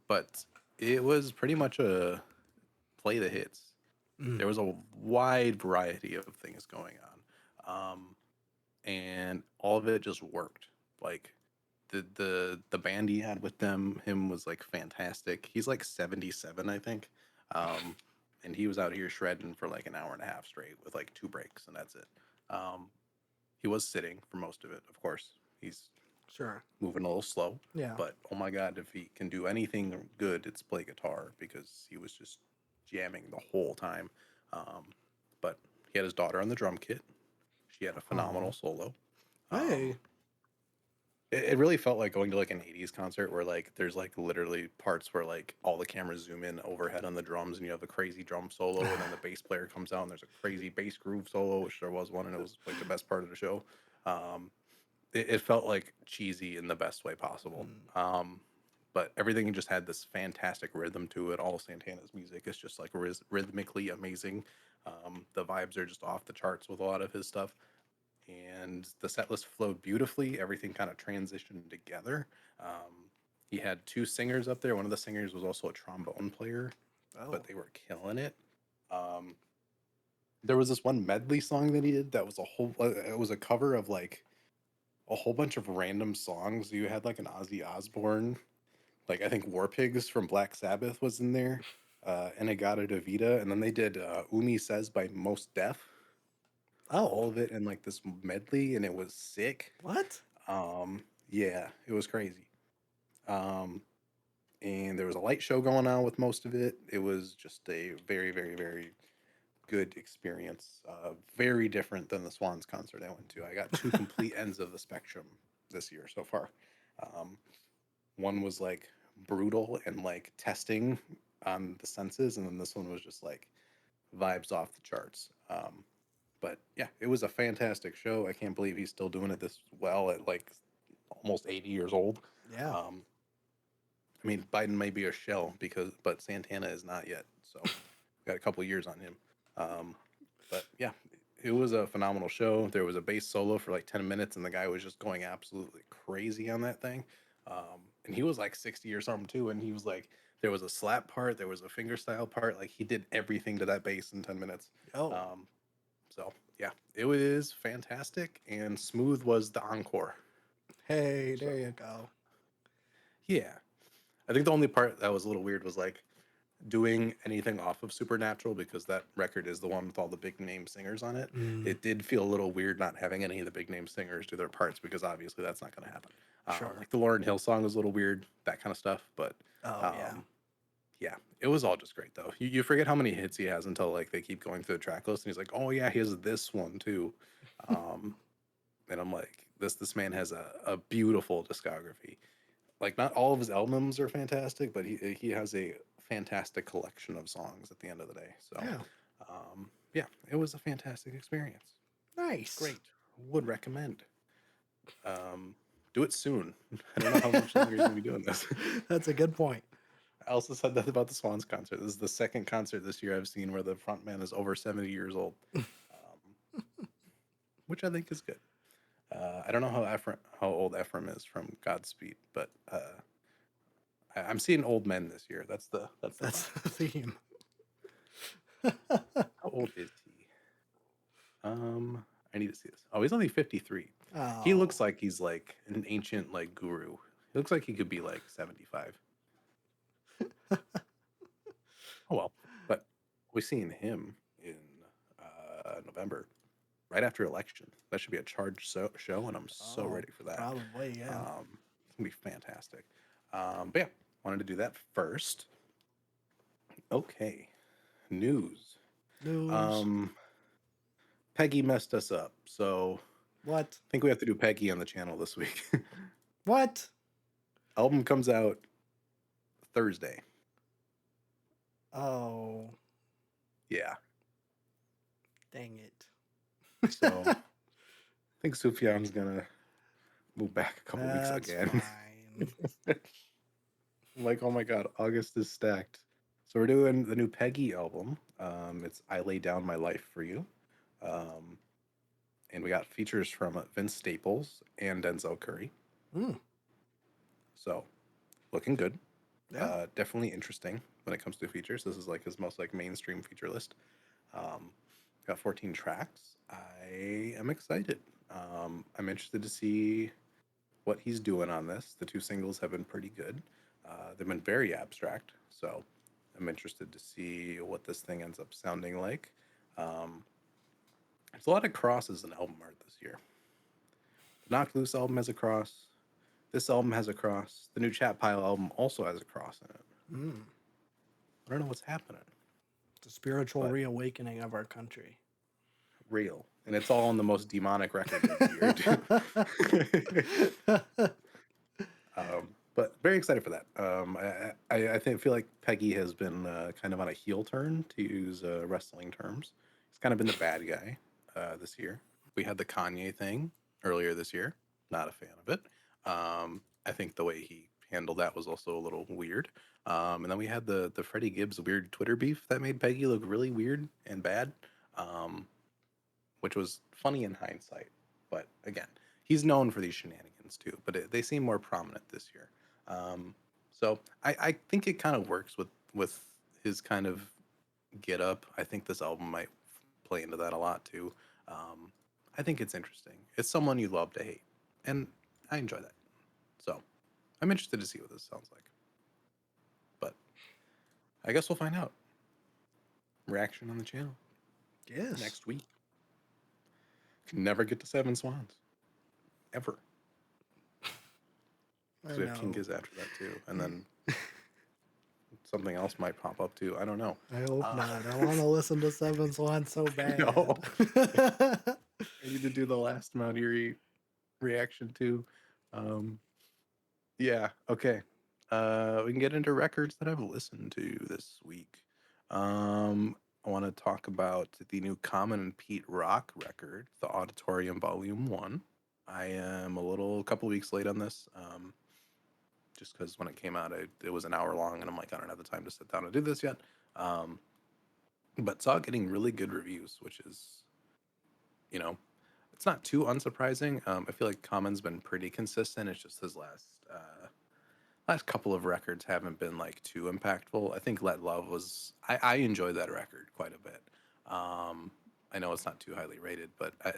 but it was pretty much a play the hits. Mm. There was a wide variety of things going on, and all of it just worked. Like the band he had with him was like fantastic. He's like 77, I think. Um, and he was out here shredding for like an hour and a half straight with like two breaks, and that's it. Um, he was sitting for most of it, of course. He's Sure. moving a little slow, Yeah. but oh my god, if he can do anything good, it's play guitar because he was just jamming the whole time. Um, but he had his daughter on the drum kit. She had a phenomenal Oh. solo. Um, Hey. it really felt like going to like an 80s concert where like there's like literally parts where like all the cameras zoom in overhead on the drums and you have a crazy drum solo and then the bass player comes out and there's a crazy bass groove solo, which there was one, and it was like the best part of the show. Um, it felt like cheesy in the best way possible. Mm. But everything just had this fantastic rhythm to it. All Santana's music is just like rhythmically amazing. The vibes are just off the charts with a lot of his stuff, and the set list flowed beautifully. Everything kind of transitioned together. He had two singers up there. One of the singers was also a trombone player, Oh. but they were killing it. Um, there was this one medley song that he did that was it was a cover of like a whole bunch of random songs. You had like an Ozzy Osbourne, like I think War Pigs from Black Sabbath was in there, Inagata Davida, and then they did Umi Says by Most Def, all Oh. of it in like this medley, and it was sick. What? Yeah, it was crazy. Um, and there was a light show going on with most of it. It was just a very, very, very good experience. Very different than the Swans concert I went to. I got two complete ends of the spectrum this year so far. Um, one was like brutal and like testing on the senses, and then this one was just like vibes off the charts. But yeah, it was a fantastic show. I can't believe he's still doing it this well at like almost 80 years old. Yeah. Um, I mean, Biden may be a shell but Santana is not yet. So we got a couple years on him. Um, but yeah, it was a phenomenal show. There was a bass solo for like 10 minutes, and the guy was just going absolutely crazy on that thing. And he was like 60 or something too. And he was like, there was a slap part, there was a fingerstyle part. Like he did everything to that bass in 10 minutes. Oh. Um, so yeah, it was fantastic. And Smooth was the encore. Hey, So there you go. yeah, I think the only part that was a little weird was like doing anything off of Supernatural, because that record is the one with all the big name singers on it. Mm, It did feel a little weird not having any of the big name singers do their parts, because obviously that's not going to happen. sure. Like the Lauryn Hill song was a little weird, that kind of stuff. But Oh, yeah. um, yeah, it was all just great though. You forget how many hits he has until like they keep going through the track list, and he's like, oh yeah, he has this one too. Um, and I'm like, this man has a beautiful discography. Like not all of his albums are fantastic, but he has a fantastic collection of songs at the end of the day. So Yeah. yeah, it was a fantastic experience. Nice. Great. Would recommend. Do it soon. I don't know how much longer you're gonna be doing this. That's a good point. I also said that about the Swans concert. This is the second concert this year I've seen where the front man is over 70 years old, which I think is good. I don't know how old Ephraim is from Godspeed, but I'm seeing old men this year. That's the That's vibe. the theme. How old is he? I need to see this. Oh, he's only 53. He Oh. looks like he's like an ancient like guru. He looks like he could be like 75. Oh well, but we're seeing him in November, right after election. That should be a charged show, and I'm so Oh, ready for that. probably, yeah. It's gonna be fantastic. But yeah, wanted to do that first. Okay, news. News. Um, Peggy messed us up, so What? I think we have to do Peggy on the channel this week. What? Album comes out Thursday. Oh, Yeah. dang it. So I think Sufjan's gonna move back a couple weeks That's again. fine. I'm like, oh my god, August is stacked. So we're doing the new Peggy album. It's I Lay Down My Life for You. And we got features from Vince Staples and Denzel Curry. Mm, So looking good. yeah. Definitely interesting when it comes to features. This is like his most like mainstream feature list. Um, got 14 tracks. I am excited. I'm interested to see what he's doing on this. The two singles have been pretty good. They've been very abstract, so I'm interested to see what this thing ends up sounding like. There's a lot of crosses in album art this year. The Knocked Loose album has a cross. This album has a cross. The new Chat Pile album also has a cross in it. Mm. I don't know what's happening, The spiritual but reawakening of our country. real. And it's all on the most demonic record of the year, too. But very excited for that. I think feel like Peggy has been kind of on a heel turn, to use wrestling terms. He's kind of been the bad guy this year. We had the Kanye thing earlier this year. Not a fan of it. I think the way he handled that was also a little weird. And then we had the Freddie Gibbs weird Twitter beef that made Peggy look really weird and bad, which was funny in hindsight. But again, he's known for these shenanigans too. But they seem more prominent this year. So I think it kind of works with his kind of get up. I think this album might play into that a lot too. I think it's interesting. It's someone you love to hate, and I enjoy that. So I'm interested to see what this sounds like. But I guess we'll find out. Reaction on the channel Yes. next week. Can never get to Seven Swans. Ever. I Because we have King know. Giz after that too. And then something else might pop up too. I don't know. I hope not. I want to listen to Seven Swans so bad. No. I need to do the last Mount Erie reaction too. Yeah, okay. We can get into records that I've listened to this week. I want to talk about the new Common and Pete Rock record, The Auditorium Volume 1. I am a couple weeks late on this, just because when it came out, it was an hour long, and I'm like, I don't have the time to sit down and do this yet. Um, but saw it getting really good reviews, which is, you know, it's not too unsurprising. I feel like Common's been pretty consistent. It's just his last couple of records haven't been like too impactful. I think Let Love was I enjoyed that record quite a bit. I know it's not too highly rated, but I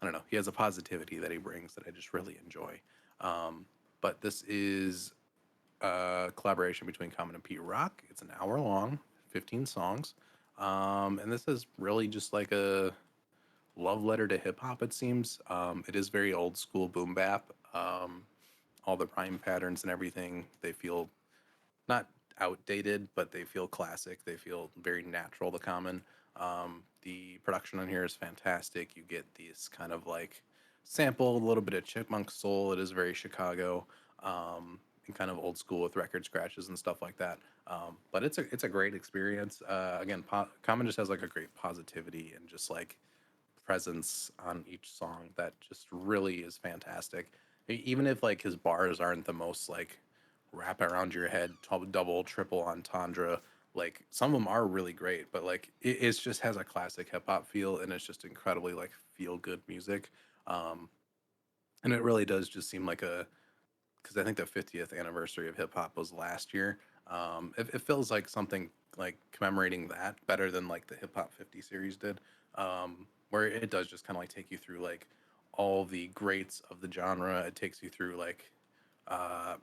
don't know. He has a positivity that he brings that I just really enjoy. But this is a collaboration between Common and Pete Rock. It's an hour long, 15 songs. And this is really just like a love letter to hip hop, it seems. It is very old school boom bap. All the rhyme patterns and everything, they feel not outdated, but they feel classic. They feel very natural to Common. The production on here is fantastic. You get these kind of like sample, a little bit of chipmunk soul. It is very Chicago, and kind of old school with record scratches and stuff like that. But it's a great experience. Again, Common just has like a great positivity and just like presence on each song that just really is fantastic. Even if like his bars aren't the most like wrap around your head, double, triple entendre, like some of them are really great, but like it just has a classic hip hop feel, and it's just incredibly like feel good music. Um, and it really does just seem like a because I think the 50th anniversary of hip hop was last year. It feels like something like commemorating that better than like the Hip Hop 50 series did, where it does just kind of like take you through like all the greats of the genre. It takes you through like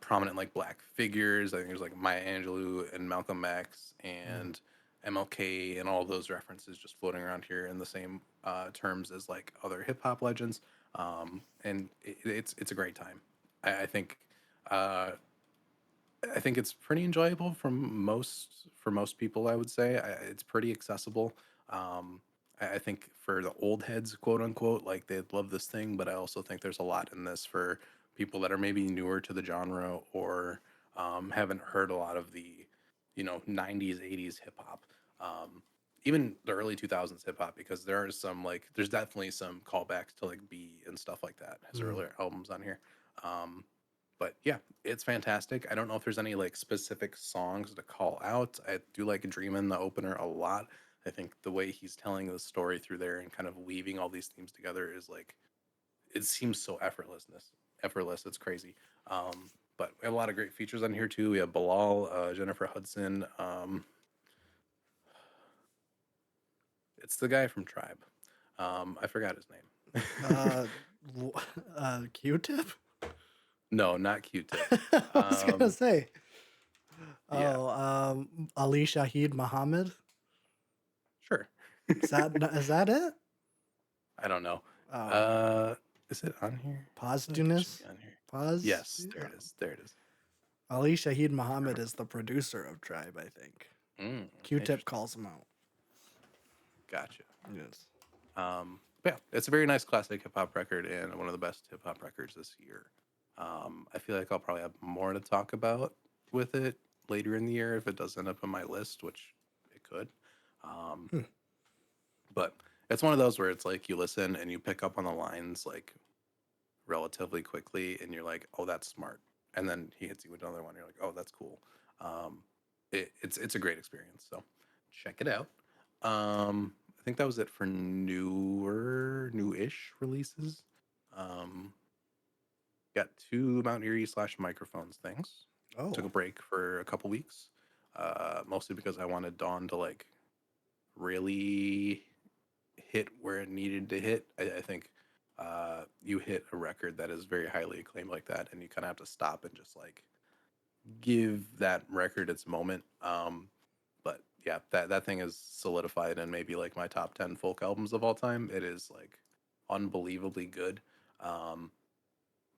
prominent like black figures. I think there's like Maya Angelou and Malcolm X Mm. and MLK and all those references just floating around here in the same terms as like other hip hop legends. And it's a great time. I think uh, I think it's pretty enjoyable for most people. I would say it's pretty accessible. Um, I think for the old heads, quote unquote, like they love this thing. But I also think there's a lot in this for people that are maybe newer to the genre or haven't heard a lot of the, '90s, '80s hip hop. Um, Even the early 2000s hip hop, because there are some like there's definitely some callbacks to like B and stuff like that. His Mm. earlier albums on here. Um, but yeah, it's fantastic. I don't know if there's any like specific songs to call out. I do like Dreamin' the opener a lot. I think the way he's telling the story through there and kind of weaving all these themes together is like it seems so effortless. It's crazy. But we have a lot of great features on here too. We have Bilal, Jennifer Hudson. It's the guy from Tribe. I forgot his name. Uh, Q-Tip? No, not Q-Tip. I was gonna Um, say. yeah, Oh, Ali Shaheed Muhammad. sure. Is that it? I don't know. Oh, Uh, is it on here? I feel like it should be Posthumous. on here. Pos. Yes, there Yeah. it is. There it is. Ali Shaheed Muhammad is the producer of Tribe, I think. Q-Tip Interesting. calls him out. Gotcha. Yes. Yeah, it's a very nice classic hip hop record and one of the best hip hop records this year. I feel like I'll probably have more to talk about with it later in the year if it does end up on my list, which it could. Um, Hmm. but it's one of those where it's like you listen and you pick up on the lines like relatively quickly, and you're like, "Oh, that's smart." And then he hits you with another one. You're like, "Oh, that's cool." Um, it's a great experience. So check it out. I think that was it for newish releases. Um, got two Mount Erie slash microphones things. Took a Oh. break for a couple weeks, mostly because I wanted Dawn to like really hit where it needed to hit. I think you hit a record that is very highly acclaimed like that, and you kind of have to stop and just like give that record its moment. But yeah, that thing is solidified in maybe like my top 10 folk albums of all time. It is like unbelievably good. Um,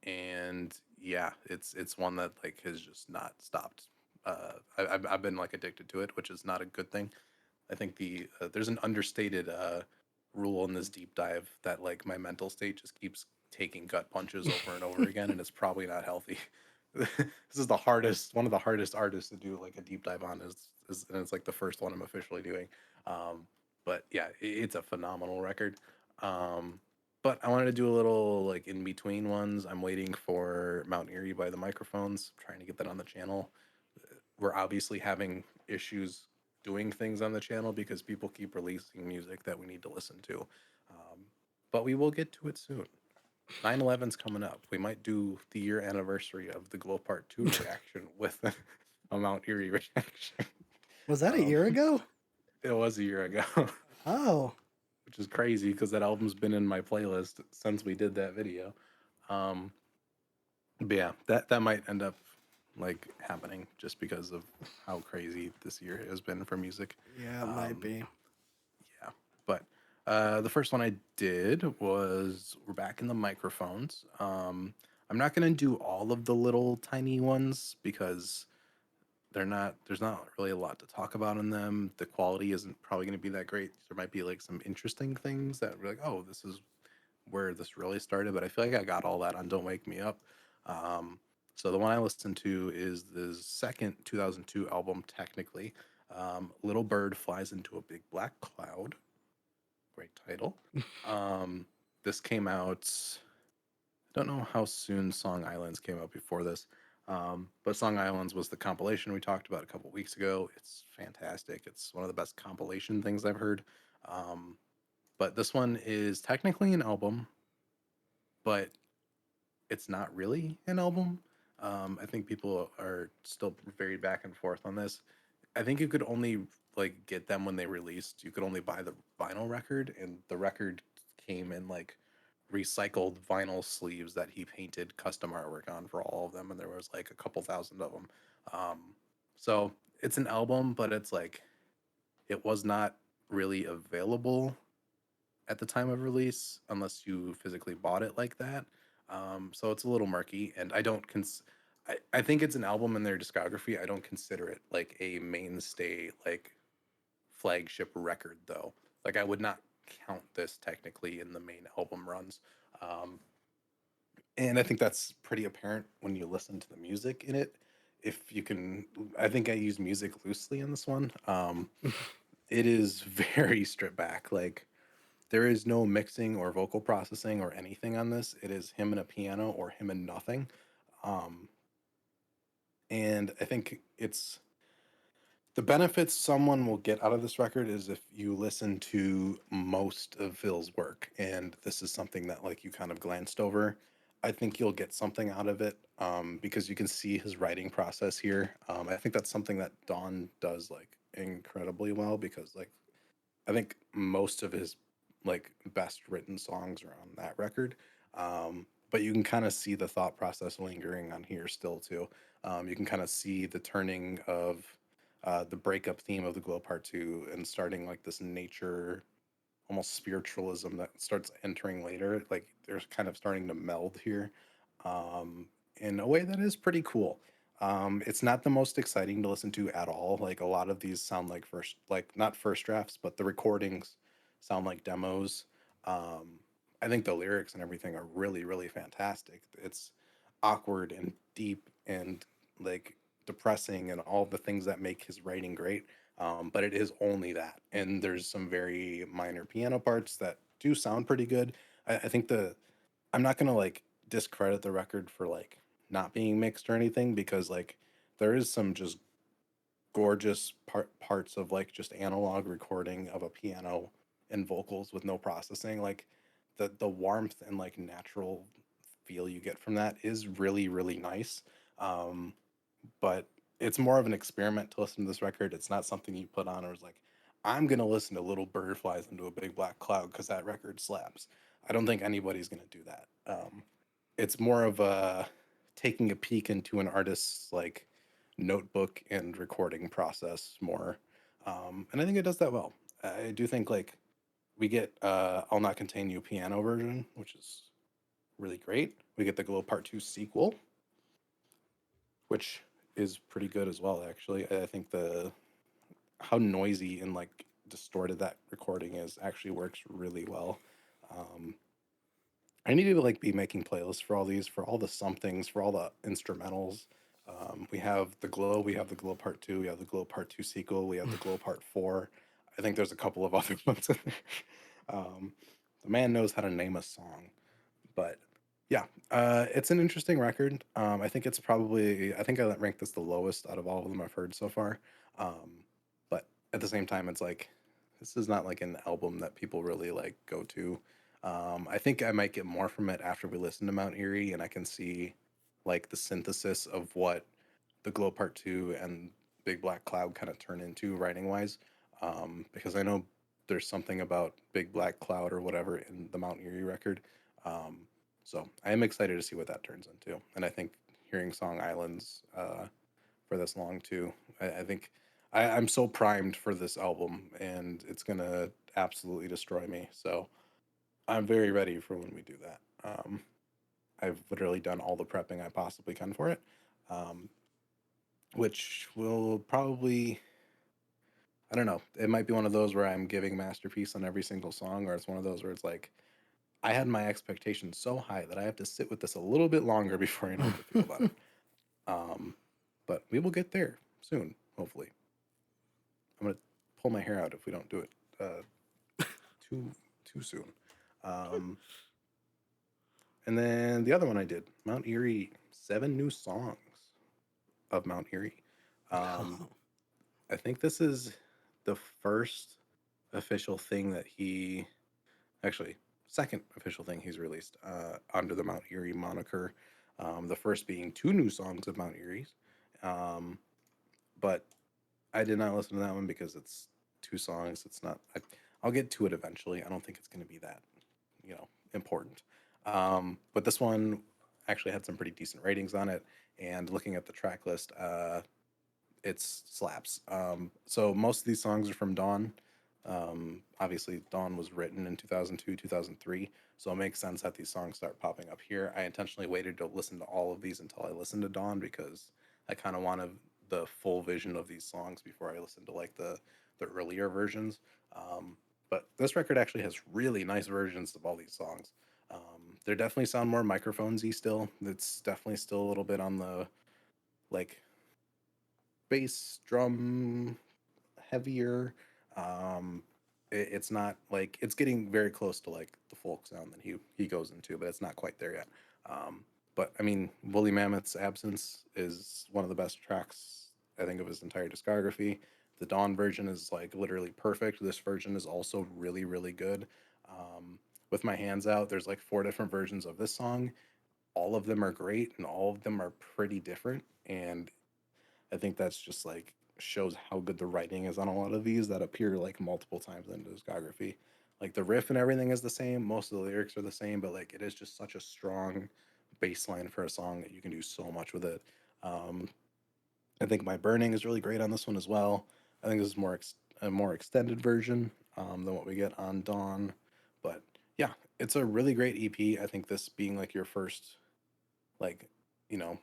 and yeah, it's one that like has just not stopped. I've been like addicted to it, which is not a good thing. I think there's an understated rule in this deep dive that like my mental state just keeps taking gut punches over and over again, and it's probably not healthy. This is the hardest, one of the hardest artists to do like a deep dive on is and it's like the first one I'm officially doing. Um, but yeah, it's a phenomenal record. Um, but I wanted to do a little like in between ones. I'm waiting for Mount Erie by the Microphones, trying to get that on the channel. We're obviously having issues doing things on the channel because people keep releasing music that we need to listen to. Um, but we will get to it soon. 9/11's coming up. We might do the year anniversary of the Glow Part 2 reaction with a Mount Erie reaction. Was that a Um, year ago? it was a year ago, Oh, which is crazy because that album's been in my playlist since we did that video. Um, but yeah, that might end up like happening just because of how crazy this year has been for music. yeah, it might Um, be. yeah, but the first one I did was we're back in the microphones. I'm not gonna do all of the little tiny ones because there's not really a lot to talk about in them. The quality isn't probably gonna be that great. There might be like some interesting things that we're like, oh, this is where this really started, but I feel like I got all that on Don't Wake Me Up. Um, so the one I listened to is the second 2002 album, technically. Little Bird Flies into a Big Black Cloud. Great title. Um, this came out, I don't know how soon Song Islands came out before this, but Song Islands was the compilation we talked about a couple weeks ago. It's fantastic. It's one of the best compilation things I've heard. Um, but this one is technically an album, but it's not really an album. I think people are still very back and forth on this. I think you could only like get them when they released. You could only buy the vinyl record, and the record came in like recycled vinyl sleeves that he painted custom artwork on for all of them, and there was like a couple thousand of them. Um, so it's an album, but it's like it was not really available at the time of release unless you physically bought it like that. So it's a little murky, and I think it's an album in their discography. I don't consider it like a mainstay, like flagship record, though. Like I would not count this technically in the main album runs. Um, and I think that's pretty apparent when you listen to the music in it. If you can, I think I use music loosely in this one. It is very stripped back. Like there is no mixing or vocal processing or anything on this. It is him and a piano or him and nothing. Um, and I think it's the benefits someone will get out of this record is if you listen to most of Phil's work, and this is something that like you kind of glanced over. I think you'll get something out of it because you can see his writing process here. I think that's something that Don does like incredibly well because like I think most of his like best written songs are on that record. But you can kind of see the thought process lingering on here still too. You can kind of see the turning of the breakup theme of the Glow Part Two and starting like this nature, almost spiritualism that starts entering later. Like they're kind of starting to meld here in a way that is pretty cool. It's not the most exciting to listen to at all. Like a lot of these sound like first, like not first drafts, but the recordings sound like demos. Um, I think the lyrics and everything are really, really fantastic. It's awkward and deep and like depressing and all the things that make his writing great. But it is only that. And there's some very minor piano parts that do sound pretty good. I think I'm not gonna like discredit the record for like not being mixed or anything because like there is some just gorgeous parts of like just analog recording of a piano and vocals with no processing. Like the warmth and like natural feel you get from that is really really nice. Um, but it's more of an experiment to listen to this record. It's not something you put on or is like, I'm gonna listen to Little Bird Flies into a Big Black Cloud because that record slaps. I don't think anybody's gonna do that. It's more of a taking a peek into an artist's like notebook and recording process more, and I think it does that well. I do think like we get I'll Not Contain You piano version, which is really great. We get the Glow Part 2 sequel, which is pretty good as well. Actually, I think the how noisy and like distorted that recording is actually works really well. Um, I need to like be making playlists for all these, for all the somethings, for all the instrumentals. We have the Glow, we have the Glow Part Two, we have the Glow Part Two sequel, we have the Glow Part Four. I think there's a couple of other ones in there. Um, the man knows how to name a song, but yeah, it's an interesting record. I think it's probably, I think I ranked this the lowest out of all of them I've heard so far. Um, but at the same time, it's like this is not like an album that people really like go to. I think I might get more from it after we listen to Mount Erie, and I can see like the synthesis of what the Glow Part Two and Big Black Cloud kind of turn into writing wise. Because I know there's something about Big Black Cloud or whatever in the Mount Erie record. Um, so I am excited to see what that turns into, and I think hearing Song Islands for this long too. I think I'm so primed for this album, and it's gonna absolutely destroy me. So I'm very ready for when we do that. I've literally done all the prepping I possibly can for it, um, which will probably, I don't know. It might be one of those where I'm giving masterpiece on every single song, or it's one of those where it's like I had my expectations so high that I have to sit with this a little bit longer before I know how to feel about it. Um, but we will get there soon, hopefully. I'm gonna pull my hair out if we don't do it too too soon. Um, and then the other one I did, Mount Erie, 7 new songs of Mount Erie. Um, Oh, I think this is the first official thing that he actually second official thing he's released under the Mount Erie moniker. The first being 2 new songs of Mount Erie's, but I did not listen to that one because it's 2 songs. It's not. I'll get to it eventually. I don't think it's going to be that, important. But this one actually had some pretty decent ratings on it. And looking at the track list, it's slaps. So most of these songs are from Dawn. Obviously, Dawn was written in 2002, 2003, so it makes sense that these songs start popping up here. I intentionally waited to listen to all of these until I listened to Dawn because I kind of wanted the full vision of these songs before I listened to like the earlier versions. But this record actually has really nice versions of all these songs. They definitely sound more microphonesy still. It's definitely still a little bit on the like bass drum heavier. Um, it's not like it's getting very close to like the folk sound that he goes into, but it's not quite there yet. But I mean, Woolly Mammoth's Absence is one of the best tracks I think of his entire discography. The Dawn version is like literally perfect. This version is also really really good. With My Hands Out, there's like 4 different versions of this song. All of them are great, and all of them are pretty different. And I think that's just like shows how good the writing is on a lot of these that appear like multiple times in the discography. Like the riff and everything is the same, most of the lyrics are the same, but like it is just such a strong bass line for a song that you can do so much with it. Um, I think My Burning is really great on this one as well. I think this is a more extended version than what we get on Dawn, but yeah, it's a really great EP. I think this being like your first like you know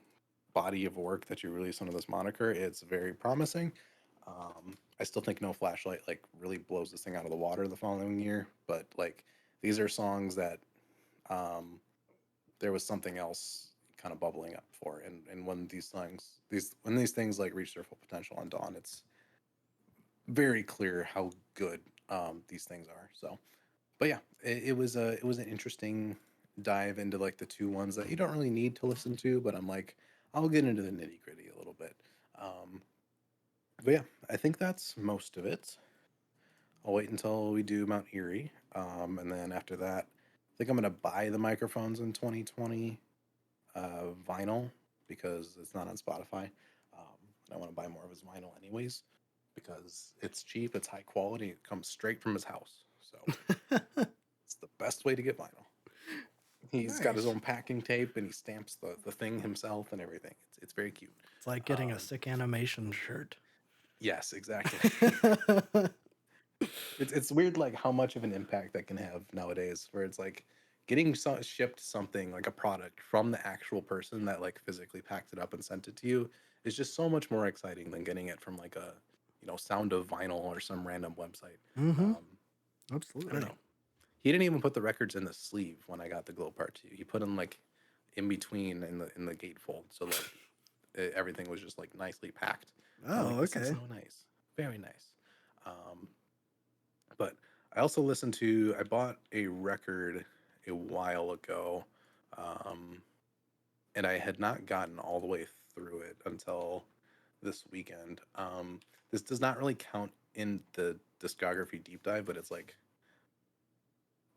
body of work that you release under this moniker, it's very promising. I still think No Flashlight like really blows this thing out of the water the following year, but like these are songs that um, there was something else kind of bubbling up for, and when these things like reach their full potential on Dawn, it's very clear how good these things are. So, but yeah, it was an interesting dive into like the 2 ones that you don't really need to listen to, but I'm like I'll get into the nitty gritty a little bit. Um, but yeah, I think that's most of it. I'll wait until we do Mount Erie, and then after that, I think I'm gonna buy the microphones in 2020 vinyl because it's not on Spotify. And I want to buy more of his vinyl anyways because it's cheap, it's high quality, it comes straight from his house. So it's the best way to get vinyl. He's got his nice. own packing tape and he stamps the thing himself and everything. It's very cute. It's like getting a Um, sick animation shirt. yes, exactly. It's weird like how much of an impact that can have nowadays where it's like getting shipped something like a product from the actual person that like physically packed it up and sent it to you is just so much more exciting than getting it from like a sound of vinyl or some random website. Mm-hmm. um I don't Absolutely. know. He didn't even put the records in the sleeve when I got the Glow Part 2. He put them like in between in the gatefold, so like everything was just like nicely packed. I'm like, Oh, this is okay. so nice, very nice. Um, but I also listened to. I bought a record a while ago, um, and I had not gotten all the way through it until this weekend. This does not really count in the discography deep dive, but it's like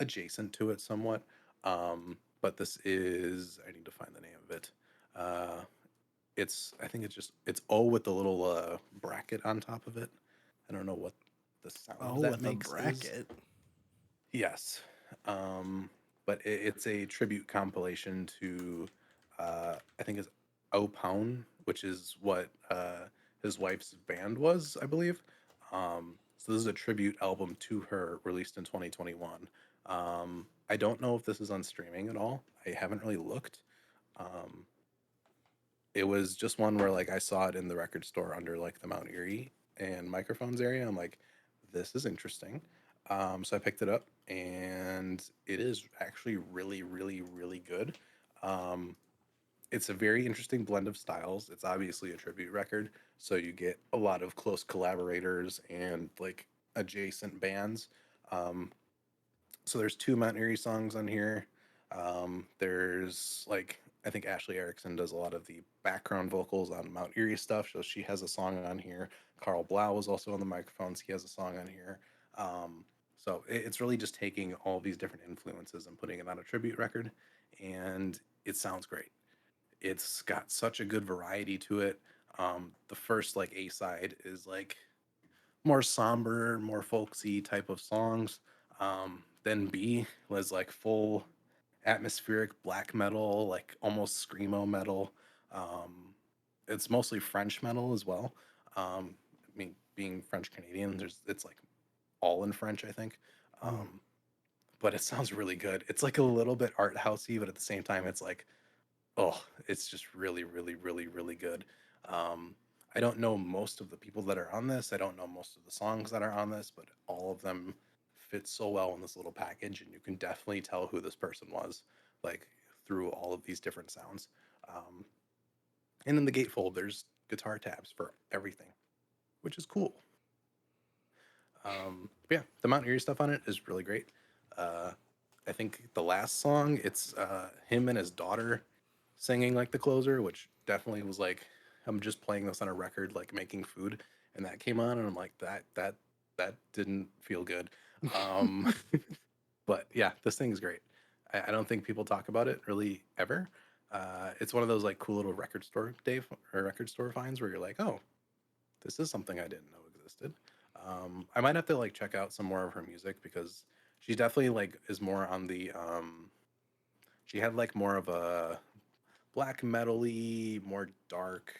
adjacent to it somewhat. But this is, I need to find the name of it. Uh, I think it's O with the little bracket on top of it. I don't know what the sound Oh, that with a makes is. bracket. Yes. But it's a tribute compilation to, I think it's Opone, which is what his wife's band was, I believe. So this is a tribute album to her released in 2021. I don't know if this is on streaming at all. I haven't really looked. Um, it was just one where like I saw it in the record store under like the Mount Erie and microphones area. I'm like, this is interesting. So I picked it up, and it is actually really, really, really good. Um, it's a very interesting blend of styles. It's obviously a tribute record, so you get a lot of close collaborators and like adjacent bands. Um, so there's two Mount Erie songs on here. There's like I think Ashley Erickson does a lot of the background vocals on Mount Erie stuff, so she has a song on here. Carl Blau is also on the microphones; he has a song on here. So it's really just taking all these different influences and putting it on a tribute record, and it sounds great. It's got such a good variety to it. The first like A side is like more somber, more folksy type of songs. Then B was like full atmospheric black metal, like almost screamo metal. Um, it's mostly French metal as well. I mean, being French Canadian, it's like all in French, I think. Mm. But it sounds really good. It's like a little bit art housey, but at the same time, it's like oh, it's just really, really, really, really good. Um, I don't know most of the people that are on this. I don't know most of the songs that are on this, but all of them fit so well in this little package, and you can definitely tell who this person was, like through all of these different sounds. Um, and in the gatefold, there's guitar tabs for everything, which is cool. But yeah, the Mount Erie stuff on it is really great. Uh, I think the last song, it's him and his daughter singing like the closer, which definitely was like, I'm just playing this on a record, like making food, and that came on, and I'm like, that didn't feel good. Um, but yeah, this thing is great. I don't think people talk about it really ever. It's one of those like cool little record store Dave or record store finds where you're like, oh, this is something I didn't know existed. I might have to like check out some more of her music because she definitely like is more on the she had like more of a black metally, more dark,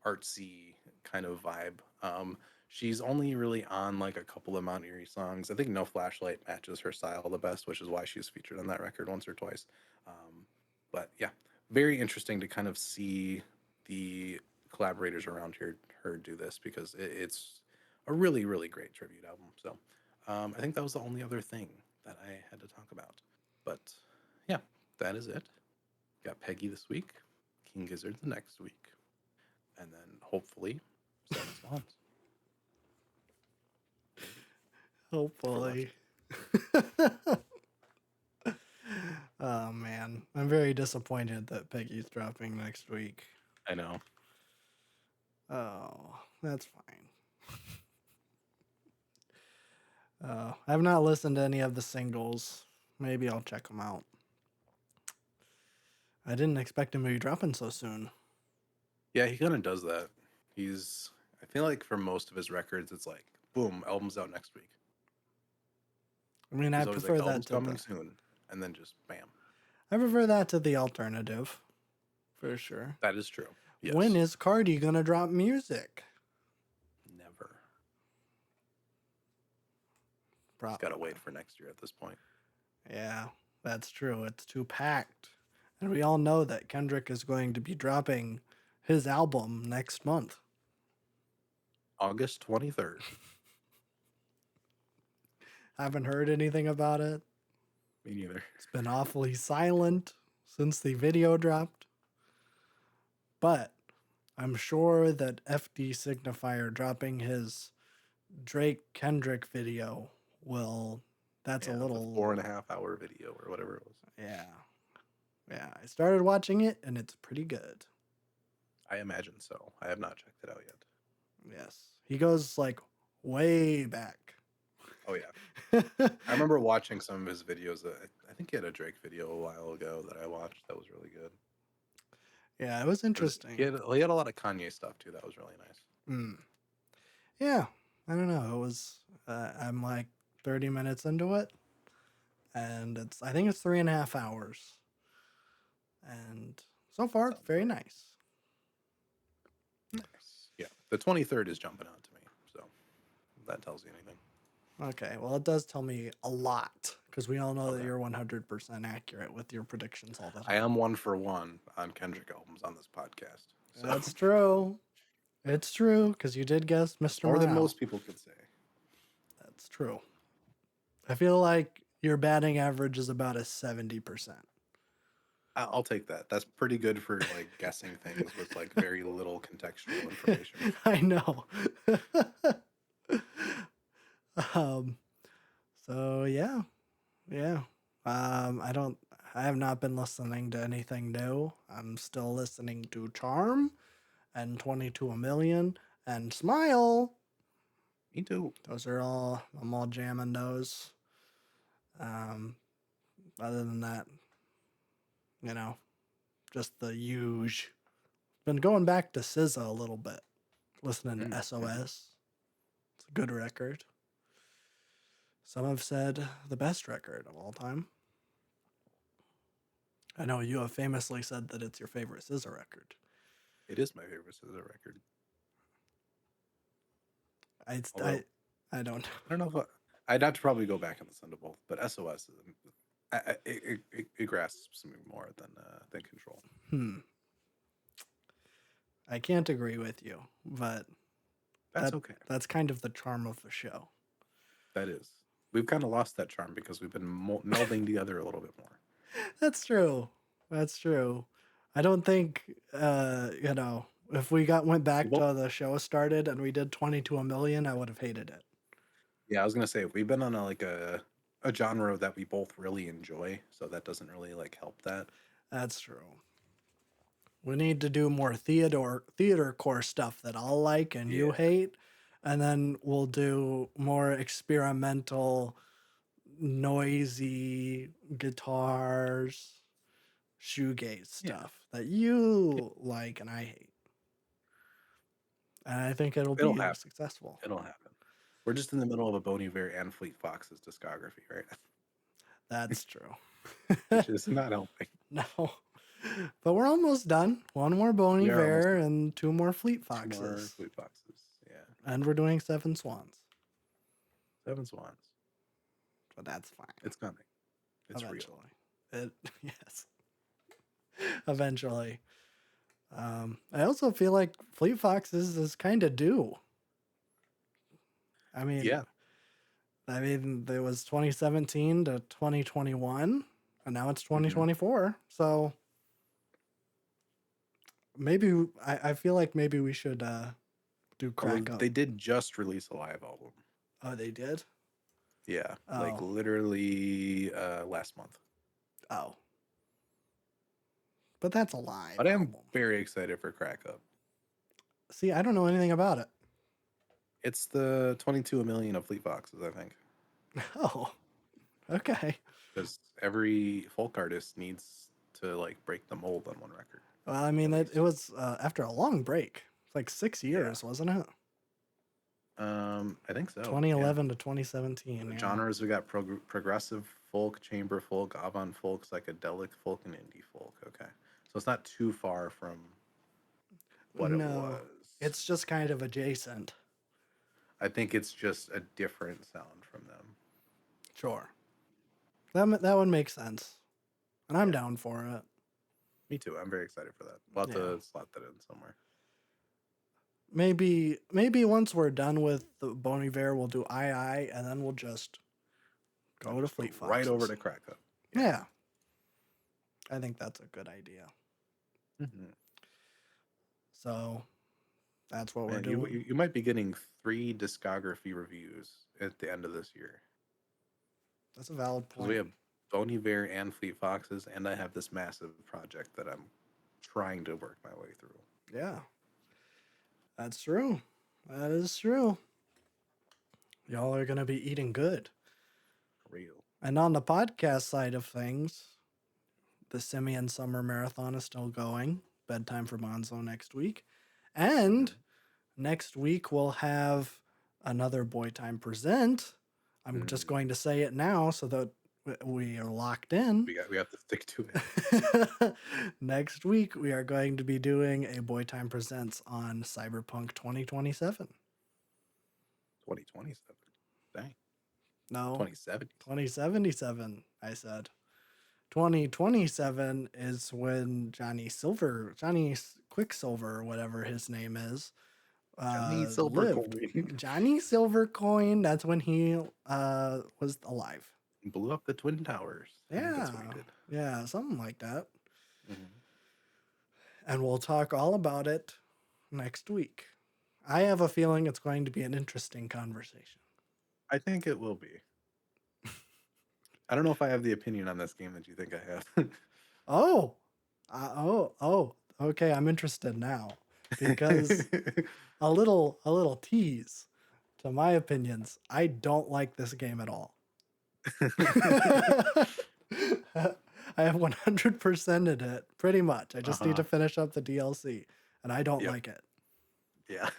artsy kind of vibe. She's only really on like a couple of Mount Erie songs. I think No Flashlight matches her style the best, which is why she's featured on that record once or twice. Um, but yeah, very interesting to kind of see the collaborators around here her do this because it's a really really great tribute album. So I think that was the only other thing that I had to talk about. But yeah, that is it. Got Peggy this week, King Gizzard the next week, and then hopefully Seven Swans. Maybe for lunch. Hopefully. Oh man, I'm very disappointed that Peggy's dropping next week. I know. Oh, that's fine. I've not listened to any of the singles. Maybe I'll check them out. I didn't expect him to be dropping so soon. Yeah, he kind of does that. He's. I feel like for most of his records, it's like boom, album's out next week. I mean, I He's always like prefer that album's to coming the. soon, and then just bam. I prefer that to the alternative, for sure. That is true. When Yes. is Cardi gonna drop music? Never. Pro- Just gotta wait for next year at this point. yeah, that's true. It's too packed. And we all know that Kendrick is going to be dropping his album next month. August 23rd. Haven't heard anything about it. Me neither. It's been awfully silent since the video dropped. But I'm sure that FD Signifier dropping his Drake Kendrick video will. That's a Yeah, the little. 4.5 hour video or whatever it was. Yeah. Yeah. I started watching it and it's pretty good. I imagine so. I have not checked it out yet. Yes. He goes like way back. Oh yeah, I remember watching some of his videos. I think he had a Drake video a while ago that I watched. That was really good. Yeah, it was interesting. He had a lot of Kanye stuff too. That was really nice. Mm. Yeah. I don't know. It was. I'm like 30 minutes into it, and I think it's 3.5 hours, and so far Sounds very right. nice. Nice. Yeah, the 23rd is jumping out to me, so that tells you anything. Okay, well, it does tell me a lot because we all know that Okay. you're 100% accurate with your predictions all the I time. am 1 for 1 on Kendrick albums on this podcast. So That's true. It's true because you did guess Mr. more than Morale. most people could say. That's true. I feel like your batting average is about a 70%. I'll take that. That's pretty good for like guessing things with like very little contextual information. I know. um. So yeah, yeah. I have not been listening to anything new. I'm still listening to Charm and 22 a Million and Smile. Me too. Those are all, I'm all jamming those. Um, Other than that, you know, just the huge. Been going back to SZA a little bit, listening to SOS. It's a good record. Some have said the best record of all time. I know you have famously said that it's your favorite SZA record. It is my favorite SZA record. I, I don't. I don't know if I'd have to probably go back and listen to both, but SOS it grasps me more than Control. I can't agree with you, but That's okay. That's kind of the charm of the show. That is. We've kind of lost that charm because we've been melding together a little bit more. That's true. That's true. I don't think if we went back to the show started and we did 22 a Million, I would have hated it. Yeah, I was gonna say we've been on a genre that we both really enjoy, so that doesn't really like help that. That's true. We need to do more theater core stuff that I'll like and you hate, and then we'll do more experimental, noisy guitars, shoegaze stuff that you like and I hate. And I think it'll be successful. It'll happen. We're just in the middle of a Bon Iver and Fleet Foxes discography, right? That's true. Which is not helping. No. But we're almost done. One more Bon Iver and 2 more Fleet Foxes. 2 more Fleet Foxes, yeah. And we're doing 7 Swans. 7 Swans. But that's fine. It's coming. It's eventually. real. Yes. Eventually. I also feel like Fleet Foxes is kind of due. I mean, there was 2017 to 2021, and now it's 2024. Mm-hmm. So maybe I feel like maybe we should do Crack Up. They did just release a live album. Oh, they did? Yeah, like literally last month. Oh. But that's a live But I am very excited for Crack Up. See, I don't know anything about it. It's the 22 a Million of Fleet Foxes, I think. Oh, okay. Because every folk artist needs to like break the mold on one record. Well, I mean, it was after a long break. It's like 6 years, wasn't it? I think so. 2011 to 2017. Genres, we got progressive folk, chamber folk, avant folk, psychedelic folk, and indie folk. Okay. So it's not too far from what it was. It's just kind of adjacent. I think it's just a different sound from them. Sure. That would make sense. And I'm down for it. Me too. I'm very excited for that. We'll have to slot that in somewhere. Maybe once we're done with the Bon Iver, we'll do I, and then we'll just go to Fleet Foxes. Right over to Crack Up. Yeah. I think that's a good idea. Mhm. So that's what we're Man, you, doing. you you might be getting 3 discography reviews at the end of this year That's a valid because we point. have Bon Iver and Fleet Foxes, and I have this massive project that I'm trying to work my way through. Yeah. That's true. That is true. Y'all are going to be eating good. Real. And on the podcast side of things, the Simian Summer Marathon is still going. Bedtime for Bonzo next week. And Mhm. next week we'll have another Boy Time Present. I'm just Mm. going to say it now so that we are locked in. We have to stick to it. Next week we are going to be doing a Boy Time Presents on Cyberpunk 2027. 2027. Dang. No, 2070. 2077, I said. 2027 is when Johnny Quicksilver, or whatever his name is, Johnny lived. Silvercoin Johnny Silvercoin, that's when he was alive. blew up the Twin Towers. I think that's what he Yeah, did. yeah, something like that. Mhm. And we'll talk all about it next week. I have a feeling it's going to be an interesting conversation. I think it will be. I don't know if I have the opinion on this game that you think I have. Oh, okay. I'm interested now because a little tease to my opinions. I don't like this game at all. I have 100%ed it pretty much. I just need to Uh-huh. finish up the DLC, and I don't Yep. like it. Yeah.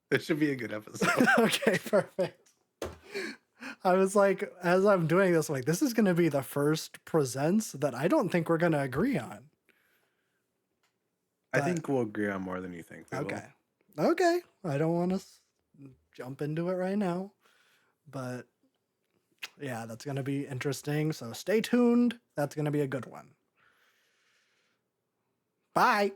This should be a good episode. Okay, perfect. I was like, as I'm doing this, like, this is going to be the first presents that I don't think we're going to agree on. I But think we'll agree on more than you think we will. okay. I don't want to jump into it right now, but yeah, that's going to be interesting. So stay tuned. That's going to be a good one. Bye.